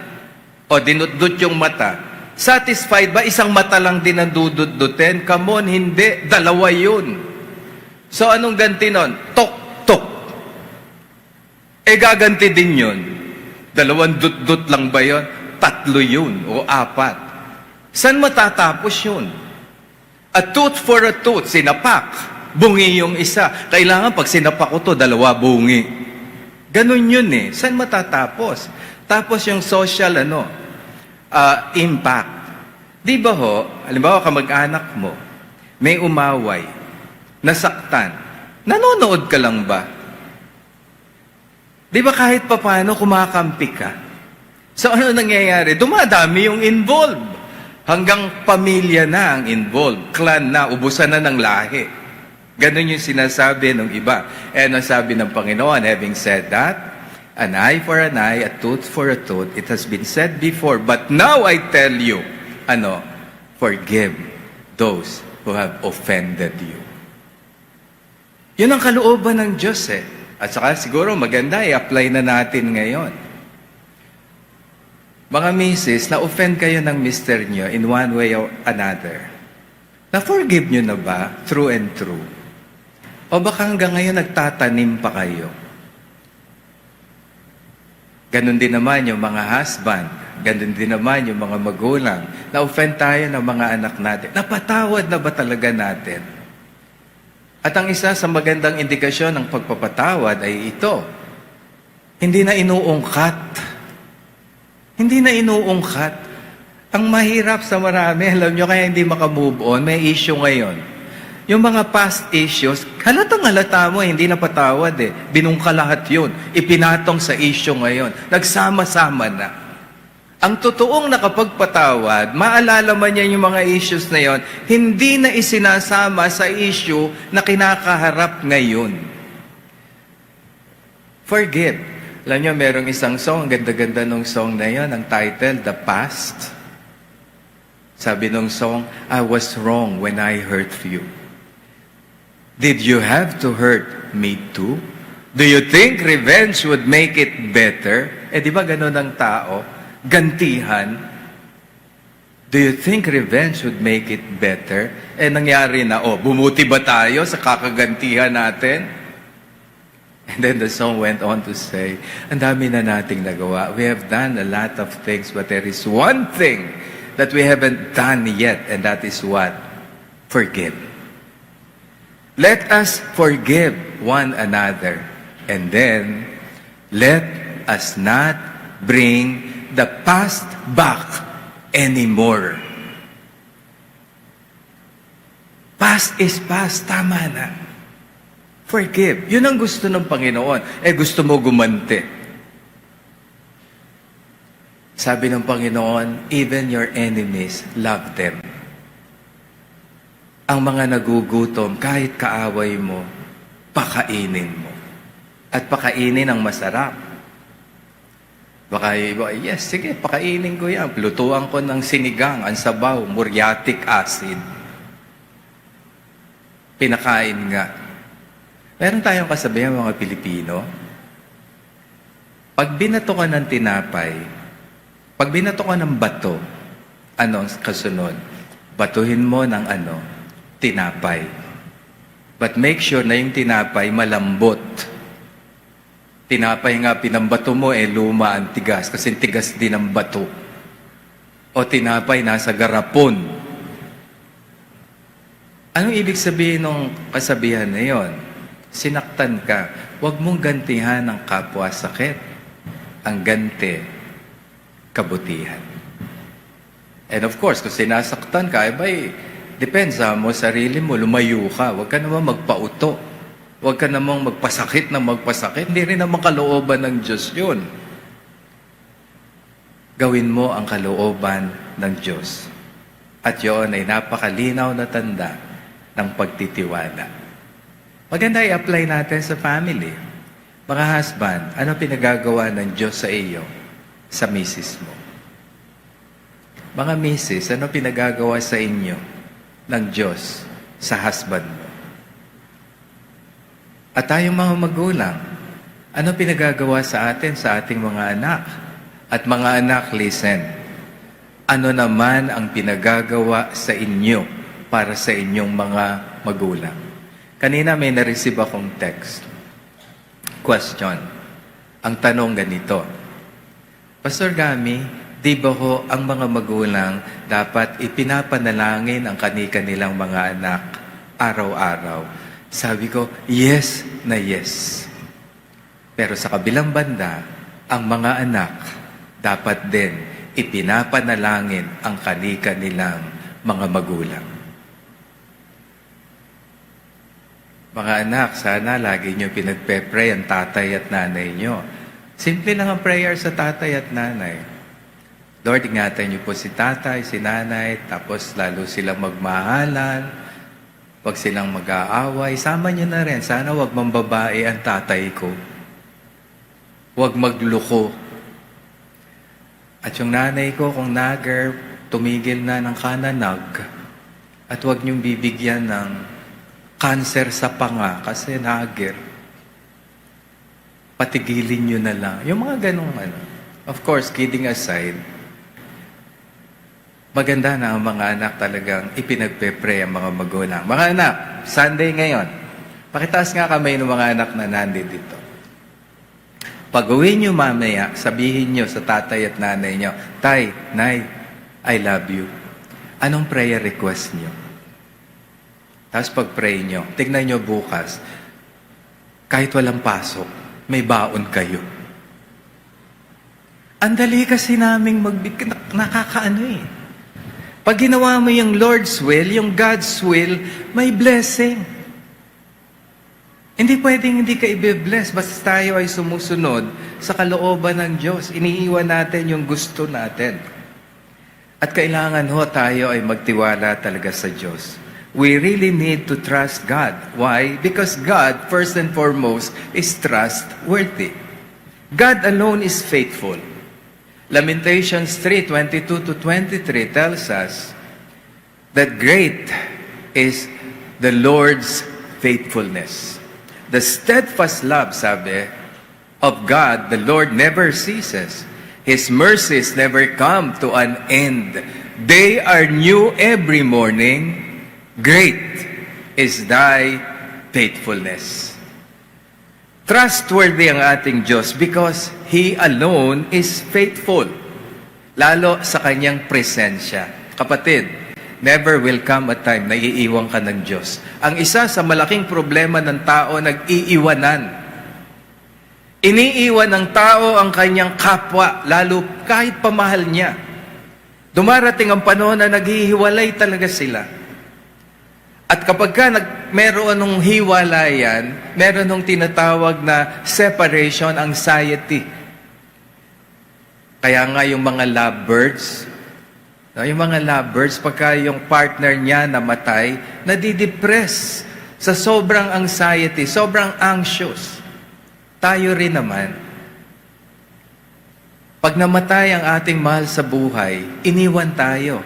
o dinudut yung mata. Satisfied ba? Isang mata lang din ang dudutin? Come on, hindi. Dalawa yun. So, anong ganti nun? Tok-tok. Gaganti din yun. 2 dut-dut lang ba yun? 3 yun o 4. Saan matatapos yun? A tooth for a tooth, sinapak. Bungi yung isa. Kailangan pag sinapak ko to, 2 bungi. Ganun yun eh. Saan matatapos? Tapos yung social impact. Di ba ho, halimbawa kamag-anak mo, may umaway, nasaktan, nanonood ka lang ba? Di ba kahit papaano kumakampi ka? So ano nangyayari? Dumadami yung involved. Hanggang pamilya na ang involved. Clan na, ubusan na ng lahi. Ganon yung sinasabi ng iba. And ang sabi ng Panginoon, having said that, an eye for an eye, a tooth for a tooth, it has been said before, but now I tell you, forgive those who have offended you. Yun ang kalooban ng Diyos eh. At saka siguro maganda i-apply na natin ngayon. Mga misis, na-offend kayo ng mister nyo in one way or another. Na-forgive nyo na ba? True and true. O baka hanggang ngayon nagtatanim pa kayo? Ganon din naman yung mga husband. Ganon din naman yung mga magulang. Na-offend tayo ng mga anak natin. Napatawad na ba talaga natin? At ang isa sa magandang indikasyon ng pagpapatawad ay ito. Hindi na inuungkat. Hindi na inuungkat. Ang mahirap sa marami, alam nyo kaya hindi makamove on, may issue ngayon. Yung mga past issues, halatang halata mo, hindi na patawad eh. Binungka lahat yun. Ipinatong sa issue ngayon. Nagsama-sama na. Ang totoong nakapagpatawad, maalala man niya yung mga issues na yon, hindi na isinasama sa issue na kinakaharap ngayon. Forgive. Alam niyo, merong isang song, ang ganda-ganda nung song na yon, ang title, The Past. Sabi nung song, I was wrong when I hurt you. Did you have to hurt me too? Do you think revenge would make it better? Di ba ganun ang tao? Gantihan. Do you think revenge would make it better? Nangyari na, bumuti ba tayo sa kakagantihan natin? And then the song went on to say, ang dami na nating nagawa. We have done a lot of things, but there is one thing that we haven't done yet, and that is what? Forgive. Let us forgive one another, and then let us not bring the past back anymore. Past is past. Tama na. Forgive. Yun ang gusto ng Panginoon. Gusto mo gumante. Sabi ng Panginoon, even your enemies, love them. Ang mga nagugutom, kahit kaaway mo, pakainin mo. At pakainin ang masarap. Baka iba, yes, sige, pakainin ko yan. Lutuan ko ng sinigang, ang sabaw, muriatic acid. pinakain nga. Meron tayong kasabihan mga Pilipino, pag binato ka ng tinapay, pag binato ka ng bato, ano ang kasunod? Batuhin mo ng tinapay. But make sure na yung tinapay malambot. Tinapay nga pinambato mo, luma ang tigas, kasi tigas din ang bato. O tinapay nasa garapon. Anong ibig sabihin ng kasabihan na yon? Sinaktan ka, huwag mong gantihan ang kapwa sakit. Ang ganti, kabutihan. And of course, kung sinasaktan ka, depensa mo, sarili mo, lumayo ka. Huwag ka naman magpauto. Huwag ka namang magpasakit na magpasakit. Hindi rin naman kalooban ng Diyos yun. Gawin mo ang kalooban ng Diyos. At yun ay napakalinaw na tanda ng pagtitiwala. Maganda i-apply natin sa family. Mga husband, ano pinagagawa ng Diyos sa iyo, sa misis mo? Mga misis, ano pinagagawa sa inyo ng Diyos sa husband mo? At tayong mga magulang, ano pinagagawa sa atin sa ating mga anak? At mga anak, listen, ano naman ang pinagagawa sa inyo para sa inyong mga magulang? Kanina may na-receive akong text. Question. Ang tanong ganito, Pastor Gami, di ba ho ang mga magulang dapat ipinapanalangin ang kanilang mga anak araw-araw? Sabi ko, yes na yes. Pero sa kabilang banda, ang mga anak dapat din ipinapanalangin ang kanilang mga magulang. Mga anak, sana lagi nyo pinagpe-pray ang tatay at nanay nyo. Simple lang ang prayer sa tatay at nanay. Lord, ingatan niyo po si tatay, si nanay, tapos lalo silang magmahalan, wag silang mag-aaway. Sama niyo na rin, sana wag mambabae ang tatay ko. Wag magluko. At yung nanay ko, kung nager, tumigil na ng kananag. At wag niyong bibigyan ng cancer sa panga kasi nager. Patigilin niyo na lang. Yung mga ganong Of course, kidding aside, maganda na ang mga anak talagang ipinagpe-pray ang mga magulang. Mga anak, Sunday ngayon, pakitaas nga kamay ng mga anak na nandito. Pag-uwi nyo mamaya, sabihin nyo sa tatay at nanay nyo, Tay, Nay, I love you. Anong prayer request nyo? Tapos pag-pray nyo, tignan nyo bukas, kahit walang pasok, may baon kayo. Ang dali kasi naming nakakaano eh. Pag ginawa mo yung Lord's will, yung God's will, may blessing. Hindi pwedeng hindi ka i-bless basta tayo ay sumusunod sa kalooban ng Diyos. Iniiwan natin yung gusto natin. At kailangan tayo ay magtiwala talaga sa Diyos. We really need to trust God. Why? Because God, first and foremost, is trustworthy. God alone is faithful. Lamentations 3:22-23 tells us that great is the Lord's faithfulness. The steadfast love, sabi, of God, the Lord never ceases. His mercies never come to an end. They are new every morning. Great is thy faithfulness. Trustworthy ang ating Diyos because He alone is faithful. Lalo sa kanyang presensya. Kapatid, never will come a time na iiwan ka ng Diyos. Ang isa sa malaking problema ng tao, nag-iiwanan. Iniiwan ng tao ang kanyang kapwa, lalo kahit pamahal niya. Dumarating ang panahon na naghihiwalay talaga sila. At kapag meron ng hiwalayan, meron ng tinatawag na separation anxiety. Kaya nga yung mga lovebirds, pagka yung partner niya namatay, nadidepress sa sobrang anxiety, sobrang anxious. Tayo rin naman. Pag namatay ang ating mahal sa buhay, iniwan tayo.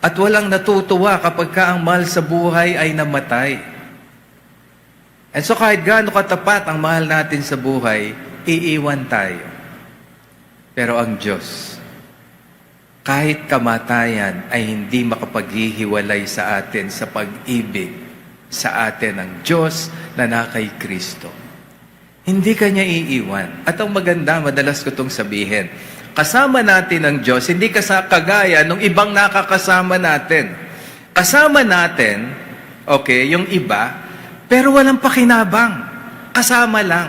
At walang natutuwa kapag ang mahal sa buhay ay namatay. And so kahit gaano katapat ang mahal natin sa buhay, iiwan tayo. Pero ang Diyos, kahit kamatayan ay hindi makapaghihiwalay sa atin sa pag-ibig sa atin ng Diyos na nakay Kristo. Hindi kanya iiwan. At ang maganda, madalas ko itong sabihin, kasama natin ang Diyos, hindi kagaya ng ibang nakakasama natin. Kasama natin, okay, yung iba, pero walang pakinabang. Kasama lang.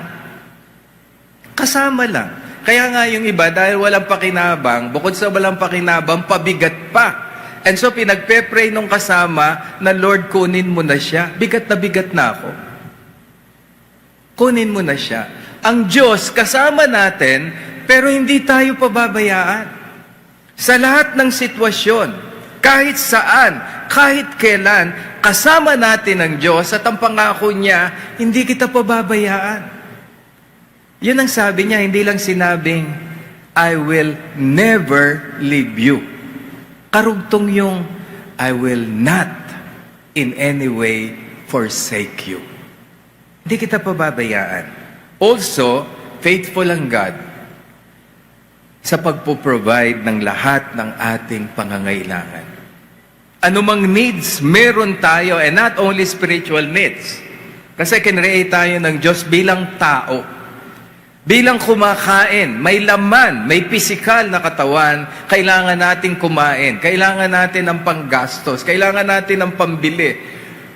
Kasama lang. Kaya nga yung iba, dahil walang pakinabang, bukod sa walang pakinabang, pabigat pa. And so pinagpe-pray nung kasama na, Lord, kunin mo na siya. Bigat na ako. Kunin mo na siya. Ang Diyos, kasama natin, pero hindi tayo pababayaan. Sa lahat ng sitwasyon, kahit saan, kahit kailan, kasama natin ang Diyos at ang pangako niya, hindi kita pababayaan. Yun ang sabi niya, hindi lang sinabing, I will never leave you. Karugtong yung, I will not in any way forsake you. Hindi kita pababayaan. Also, faithful ang God sa pagpo-provide ng lahat ng ating pangangailangan. Anumang needs meron tayo, and not only spiritual needs. Kasi kinreate tayo ng Diyos bilang tao. Bilang kumakain, may laman, may pisikal na katawan, kailangan natin kumain, kailangan natin ng panggastos, kailangan natin ng pambili,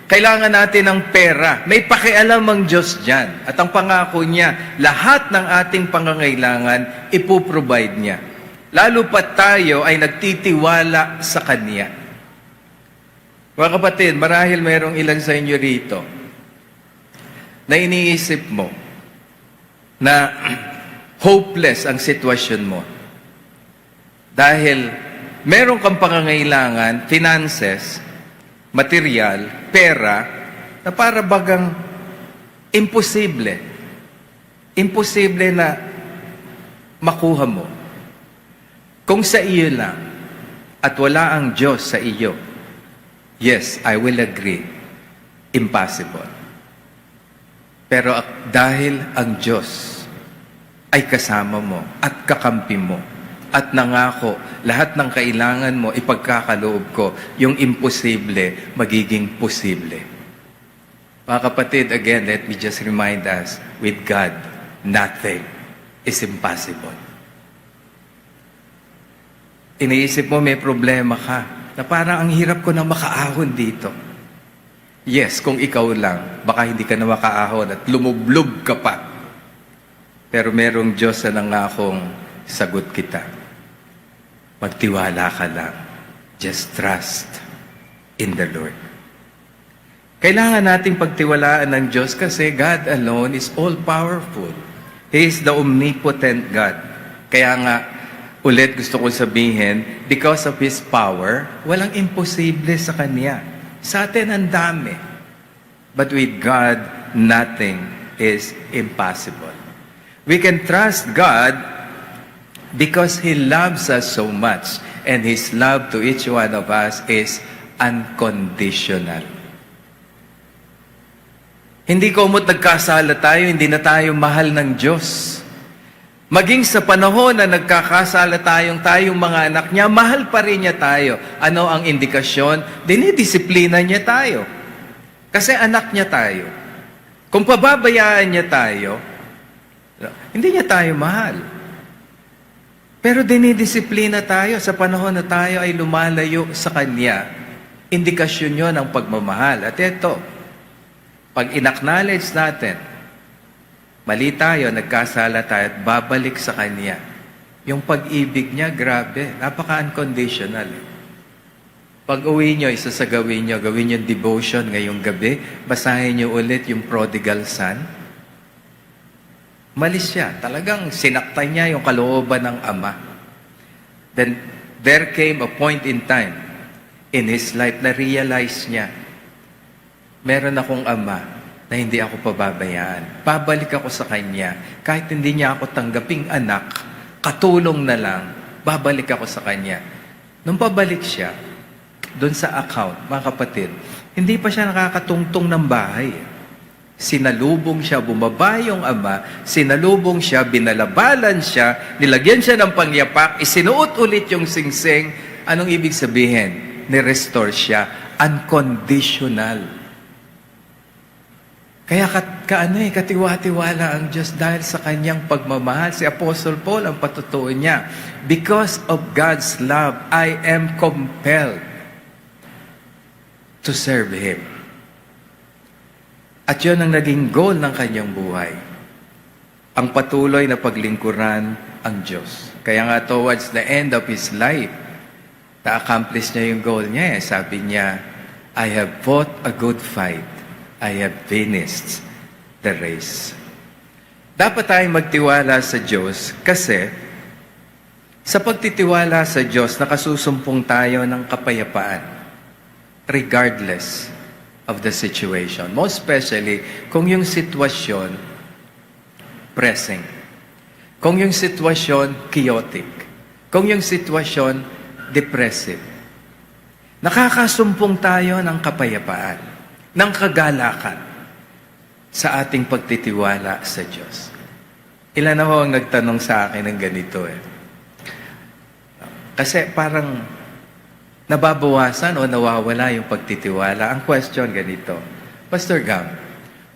kailangan natin ng pera. May pakialam ang Diyos dyan. At ang pangako niya, lahat ng ating pangangailangan, ipoprovide niya. Lalo pa tayo ay nagtitiwala sa Kanya. Mga kapatid, marahil mayroong ilan sa inyo rito na iniisip mo na hopeless ang sitwasyon mo. Dahil meron kang pangangailangan, finances, material, pera, na para bagang imposible. Imposible na makuha mo. Kung sa iyo lang, at wala ang Diyos sa iyo, yes, I will agree, impossible. Pero dahil ang Diyos ay kasama mo at kakampi mo at nangako, lahat ng kailangan mo, ipagkakaloob ko, yung imposible, magiging posible. Mga kapatid, again, let me just remind us, with God, nothing is impossible. Iniisip mo may problema ka, na parang ang hirap ko na makaahon dito. Yes, kung ikaw lang, baka hindi ka na makaahon at lumublob ka pa. Pero merong Diyos na nangakong sagot kita. Magtiwala ka lang. Just trust in the Lord. Kailangan nating pagtiwalaan ng Diyos kasi God alone is all-powerful. He is the omnipotent God. Kaya nga, ulit gusto kong sabihin, because of His power, walang imposible sa Kanya. Sa atin ang dami. But with God, nothing is impossible. We can trust God because He loves us so much. And His love to each one of us is unconditional. Hindi ko umot nagkasala tayo, hindi na tayo mahal ng Diyos. Maging sa panahon na nagkakasala tayong mga anak niya, mahal pa rin niya tayo. Ano ang indikasyon? Dinidisiplina niya tayo. Kasi anak niya tayo. Kung pababayaan niya tayo, hindi niya tayo mahal. Pero dinidisiplina tayo sa panahon na tayo ay lumalayo sa Kanya. Indikasyon yun ng pagmamahal. At ito, pag in-acknowledge natin, mali tayo, nagkasala tayo, at babalik sa Kanya. Yung pag-ibig niya, grabe, napaka-unconditional. Pag uwi nyo, isa sa gawin nyo yung devotion ngayong gabi, basahin nyo ulit yung prodigal son. Malis siya, talagang sinaktan niya yung kalooban ng ama. Then, there came a point in time in his life na realize niya, meron akong ama na hindi ako pababayaan. Babalik ako sa Kanya. Kahit hindi niya ako tanggaping anak, katulong na lang, babalik ako sa Kanya. Nung pabalik siya, doon sa account, mga kapatid, hindi pa siya nakakatungtong ng bahay. Sinalubong siya, bumaba yung ama, sinalubong siya, binalabalan siya, nilagyan siya ng pangyapak, isinuot ulit yung singsing. Anong ibig sabihin? Ni-restore siya. Unconditional. Kaya katiwa-tiwala ang Diyos dahil sa kanyang pagmamahal. Si Apostle Paul, ang patutuo niya, because of God's love, I am compelled to serve Him. At yun ang naging goal ng kanyang buhay. Ang patuloy na paglingkuran ang Diyos. Kaya nga towards the end of his life, na-accomplish niya yung goal niya. Sabi niya, I have fought a good fight. I have finished the race. Dapat tayong magtiwala sa Diyos kasi sa pagtitiwala sa Diyos, nakasusumpong tayo ng kapayapaan. Regardless of the situation. Most especially, kung yung sitwasyon pressing. Kung yung sitwasyon chaotic. Kung yung sitwasyon depressive. Nakakasumpong tayo ng kapayapaan, ng kagalakan sa ating pagtitiwala sa Diyos. Ilan na ho ang nagtanong sa akin ng ganito Kasi parang nababawasan o nawawala yung pagtitiwala. Ang question ganito, Pastor Gam,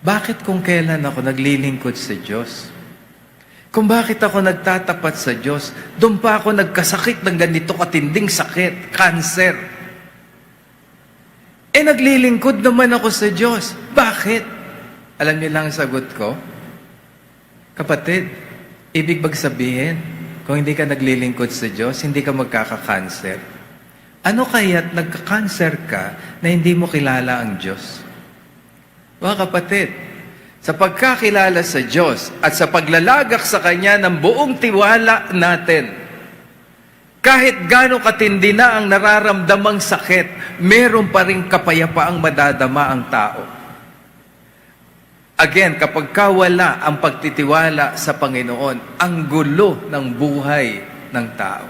bakit kung kailan ako naglilingkod sa Diyos? Kung bakit ako nagtatapat sa Diyos, doon pa ako nagkasakit ng ganito katinding sakit, cancer. Naglilingkod naman ako sa Diyos. Bakit? Alam niyo lang ang sagot ko? Kapatid, ibig bang sabihin, kung hindi ka naglilingkod sa Diyos, hindi ka magkaka-cancer? Ano kaya't nagka-cancer ka na hindi mo kilala ang Diyos? Mga kapatid, sa pagkakilala sa Diyos at sa paglalagak sa Kanya ng buong tiwala natin, kahit gaano katindi na ang nararamdamang sakit, meron pa rin kapayapaang madadama ang tao. Again, kapag kawala ang pagtitiwala sa Panginoon, ang gulo ng buhay ng tao.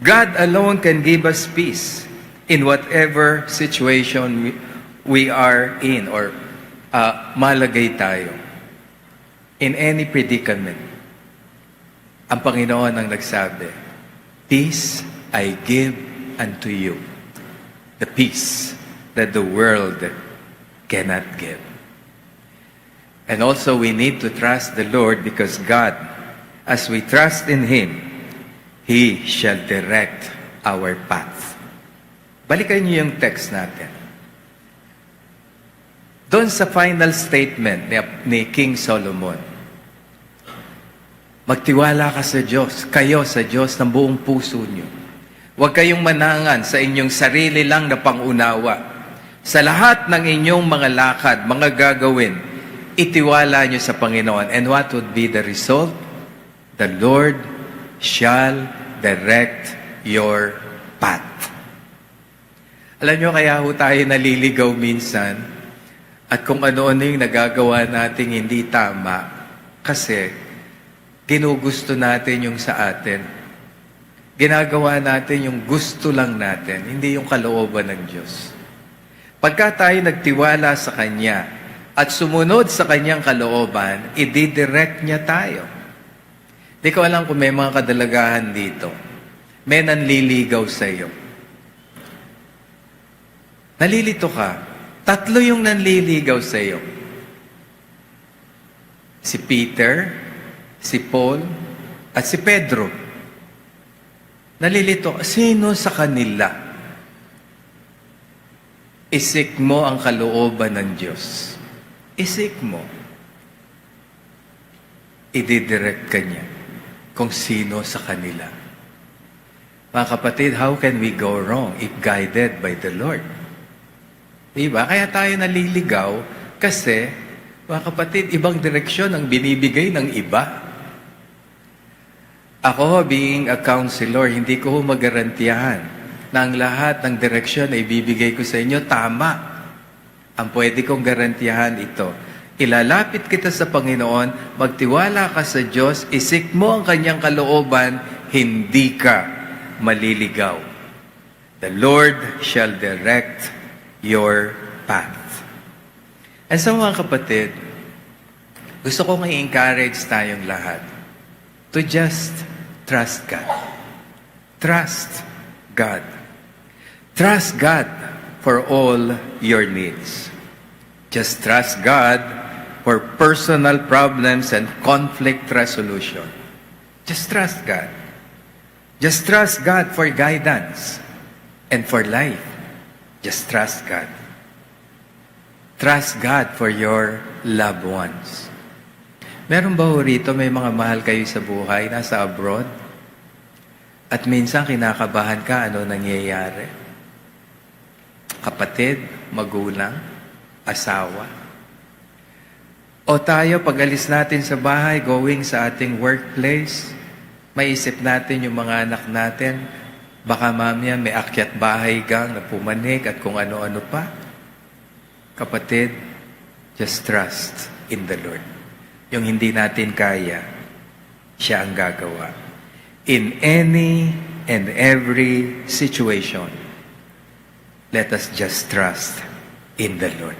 God alone can give us peace in whatever situation we are in or malagay tayo. In any predicament. Ang Panginoon ang nagsabi, peace I give unto you. The peace that the world cannot give. And also we need to trust the Lord because God, as we trust in Him, He shall direct our path. Balikan niyo yung text natin. Doon sa final statement ni King Solomon, magtiwala ka sa Diyos, kayo sa Diyos ng buong puso niyo. Huwag kayong manangan sa inyong sarili lang na pangunawa. Sa lahat ng inyong mga lakad, mga gagawin, itiwala niyo sa Panginoon. And what would be the result? The Lord shall direct your path. Alam niyo, kaya ho tayo naliligaw minsan at kung ano-ano yung nagagawa nating hindi tama kasi ginugusto natin yung sa atin. Ginagawa natin yung gusto lang natin, hindi yung kalooban ng Diyos. Pagka tayo nagtiwala sa Kanya at sumunod sa Kanyang kalooban, i-direct niya tayo. Di ko alam kung may mga kadalagahan dito. May nanliligaw sa iyo. Nalilito ka. 3 yung nanliligaw sa iyo. Si Peter, si Paul, at si Pedro. Nalilito. Sino sa kanila? Isik mo ang kalooban ng Diyos. Isik mo. Ididirect ka niya kung sino sa kanila. Mga kapatid, how can we go wrong if guided by the Lord? Diba? Kaya tayo naliligaw kasi, mga kapatid, ibang direksyon ang binibigay ng iba. Ako, being a counselor, hindi ko magarantiyahan na ang lahat ng direksyon na ibibigay ko sa inyo, tama. Ang pwede kong garantiyahan ito. Ilalapit kita sa Panginoon, magtiwala ka sa Diyos, isik mo ang Kanyang kalooban, hindi ka maliligaw. The Lord shall direct your path. And sa mga kapatid, gusto kong i-encourage tayong lahat to just trust God. Trust God. Trust God for all your needs. Just trust God for personal problems and conflict resolution. Just trust God. Just trust God for guidance and for life. Just trust God. Trust God for your loved ones. Meron ba ho rito may mga mahal kayo sa buhay, nasa abroad? At minsan kinakabahan ka, ano nangyayari? Kapatid, magulang, asawa. O tayo, pag alis natin sa bahay, going sa ating workplace, maisip natin yung mga anak natin, baka mamaya may akyat bahay gang na pumanik at kung ano-ano pa. Kapatid, just trust in the Lord. Yung hindi natin kaya, siya ang gagawa. In any and every situation, let us just trust in the Lord.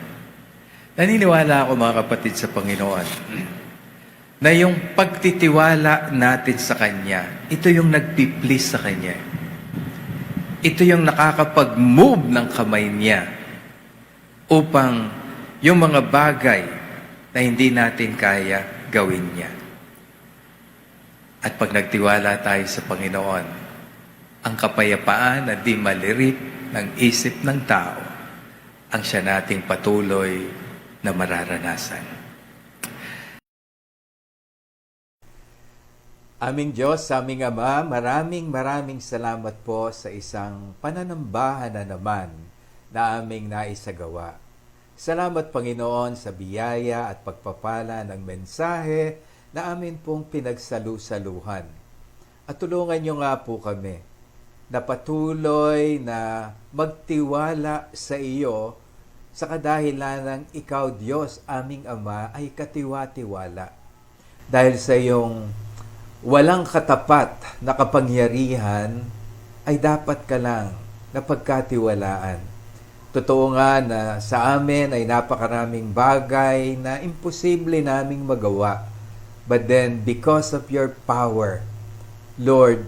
Naniniwala ako mga kapatid sa Panginoon na yung pagtitiwala natin sa Kanya, ito yung nagpi-please sa Kanya. Ito yung nakakapag-move ng kamay niya upang yung mga bagay na hindi natin kaya gawin niya. At pag nagtiwala tayo sa Panginoon, ang kapayapaan na di malirip ng isip ng tao, ang siya nating patuloy na mararanasan. Aming Diyos, aming Ama, maraming salamat po sa isang pananambahan na naman na aming naisagawa. Salamat, Panginoon, sa biyaya at pagpapala ng mensahe na amin pong pinagsalu-saluhan. At tulungan niyo nga po kami na patuloy na magtiwala sa iyo sa kadahilan ng ikaw, Diyos, aming Ama, ay katiwa-tiwala. Dahil sa iyong walang katapat na kapangyarihan, ay dapat ka lang na pagkatiwalaan. Totoo nga na sa amin ay napakaraming bagay na imposible naming magawa. But then, because of your power, Lord,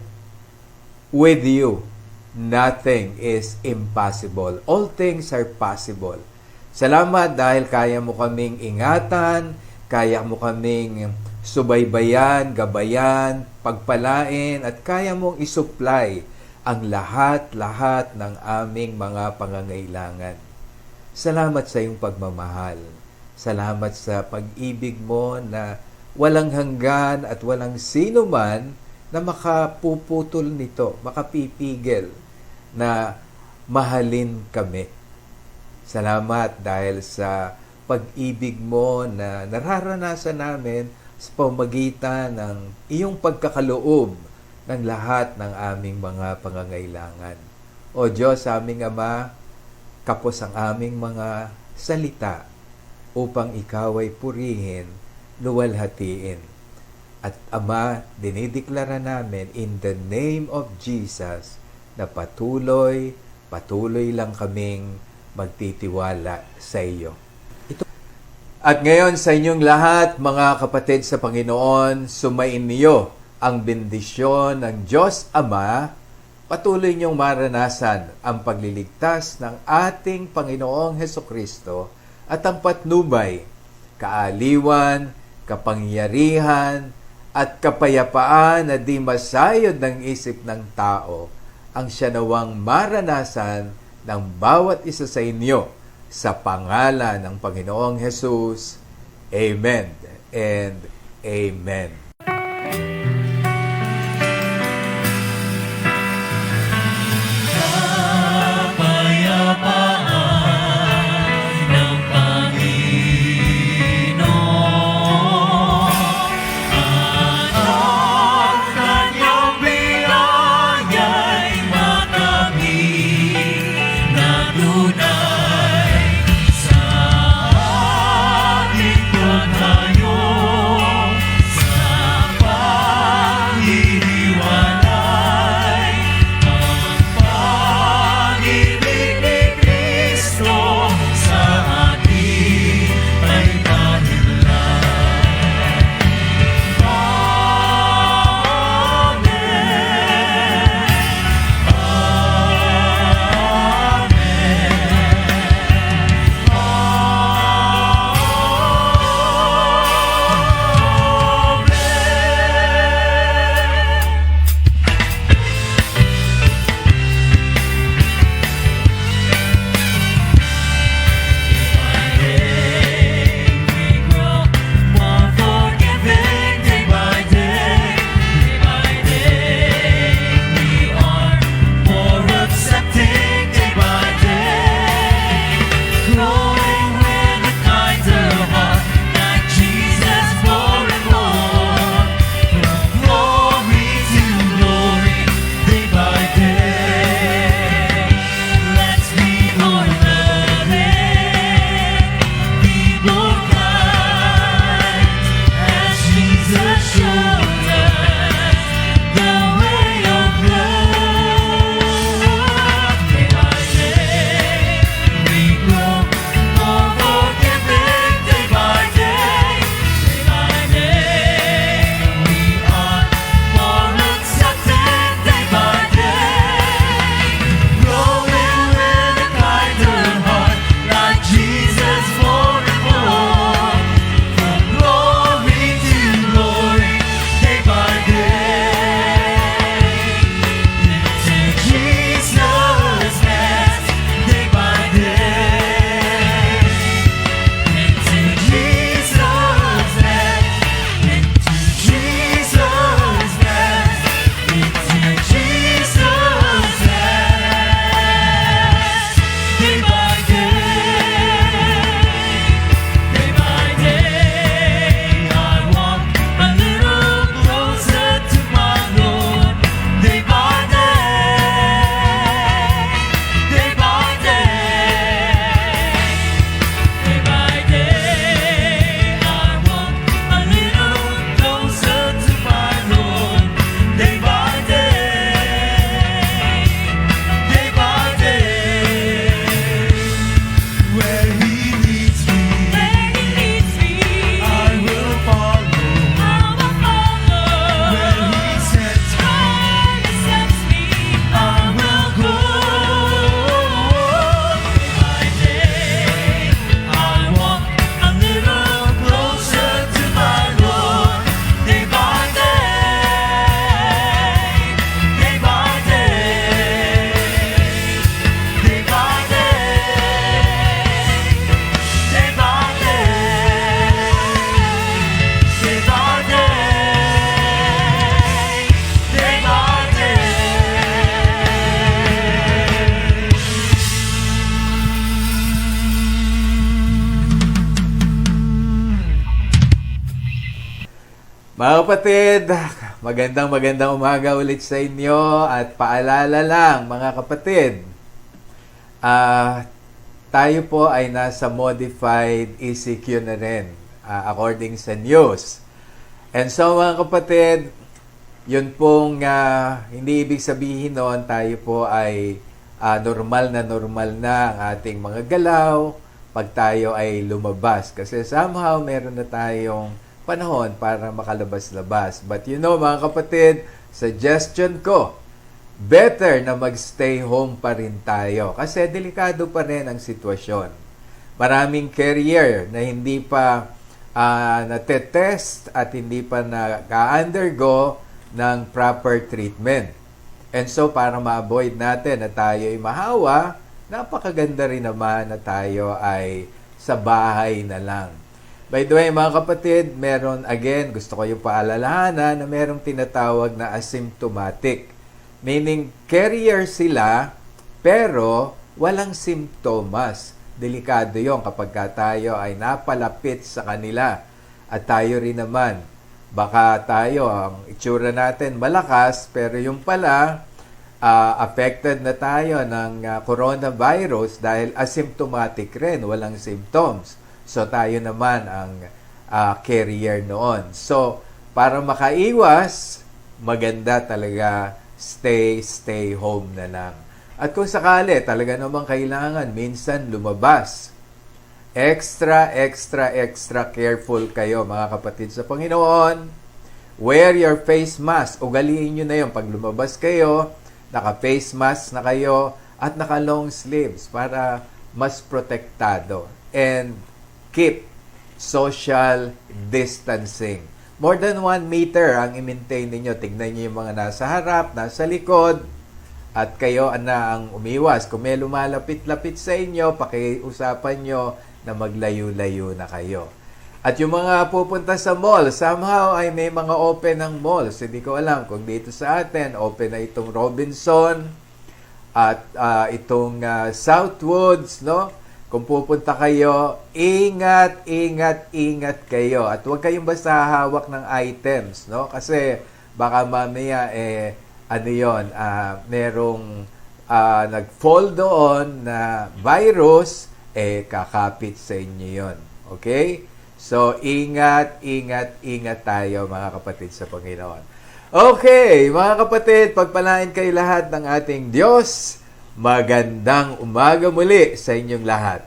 with you, nothing is impossible. All things are possible. Salamat dahil kaya mo kaming ingatan, kaya mo kaming subaybayan, gabayan, pagpalain, at kaya mong isupply ang lahat-lahat ng aming mga pangangailangan. Salamat sa iyong pagmamahal. Salamat sa pag-ibig mo na walang hanggan at walang sino man na makapuputol nito, makapipigil na mahalin kami. Salamat dahil sa pag-ibig mo na nararanasan namin sa pamagitan ng iyong pagkakaloob ng lahat ng aming mga pangangailangan. O Diyos, aming Ama, kapos ang aming mga salita upang ikaw ay purihin, luwalhatiin. At Ama, dinideklara namin in the name of Jesus na patuloy lang kaming magtitiwala sa iyo. At ngayon sa inyong lahat, mga kapatid sa Panginoon, sumain niyo ang bendisyon ng Diyos Ama, patuloy niyong maranasan ang pagliligtas ng ating Panginoong Hesukristo at ang patnubay, kaaliwan, kapangyarihan, at kapayapaan na di masayod ng isip ng tao ang siya nawang maranasan ng bawat isa sa inyo sa pangalan ng Panginoong Jesus. Amen and Amen. Sa Mga kapatid, magandang umaga ulit sa inyo at paalala lang mga kapatid, tayo po ay nasa modified ECQ na rin according sa news. And so mga kapatid, yun pong hindi ibig sabihin noon tayo po ay normal na ang ating mga galaw pag tayo ay lumabas. Kasi somehow meron na tayong panahon para makalabas-labas. But you know mga kapatid, suggestion ko, better na magstay home pa rin tayo. Kasi delikado pa rin ang sitwasyon. Maraming carrier na hindi pa natetest at hindi pa nag-undergo ng proper treatment. And so para ma-avoid natin na tayo ay mahawa, napakaganda rin naman na tayo ay sa bahay na lang. By the way, mga kapatid, gusto ko yung paalalahanan na merong tinatawag na asymptomatic. Meaning, carrier sila, pero walang simptomas. Delikado yon kapag tayo ay napalapit sa kanila. At tayo rin naman, baka tayo, ang itsura natin malakas, pero yung pala, affected na tayo ng coronavirus dahil asymptomatic rin, walang symptoms. So, tayo naman ang carrier noon. So, para makaiwas, maganda talaga stay home na lang. At kung sakali, talaga namang kailangan minsan lumabas. Extra careful kayo mga kapatid sa Panginoon. Wear your face mask. Ugaliin nyo na yun. Pag lumabas kayo, naka-face mask na kayo at naka-long sleeves para mas protektado. And keep social distancing. More than 1 meter ang i-maintain ninyo. Tignan nyo yung mga nasa harap, nasa likod, at kayo na ang umiwas. Kung may lumalapit-lapit sa inyo, pakiusapan nyo na maglayo-layo na kayo. At yung mga pupunta sa mall, somehow ay may mga open ng malls. Hindi ko alam kung dito sa atin, open na itong Robinson at itong Southwoods, no? Kung pupunta kayo, ingat kayo. At huwag kayong basta hawak ng items, no? Kasi baka mamaya, merong nag-fall doon na virus, kakapit sa inyo yon. Okay? So, ingat tayo mga kapatid sa Panginoon. Okay, mga kapatid, pagpalain kayo lahat ng ating Diyos. Magandang umaga muli sa inyong lahat.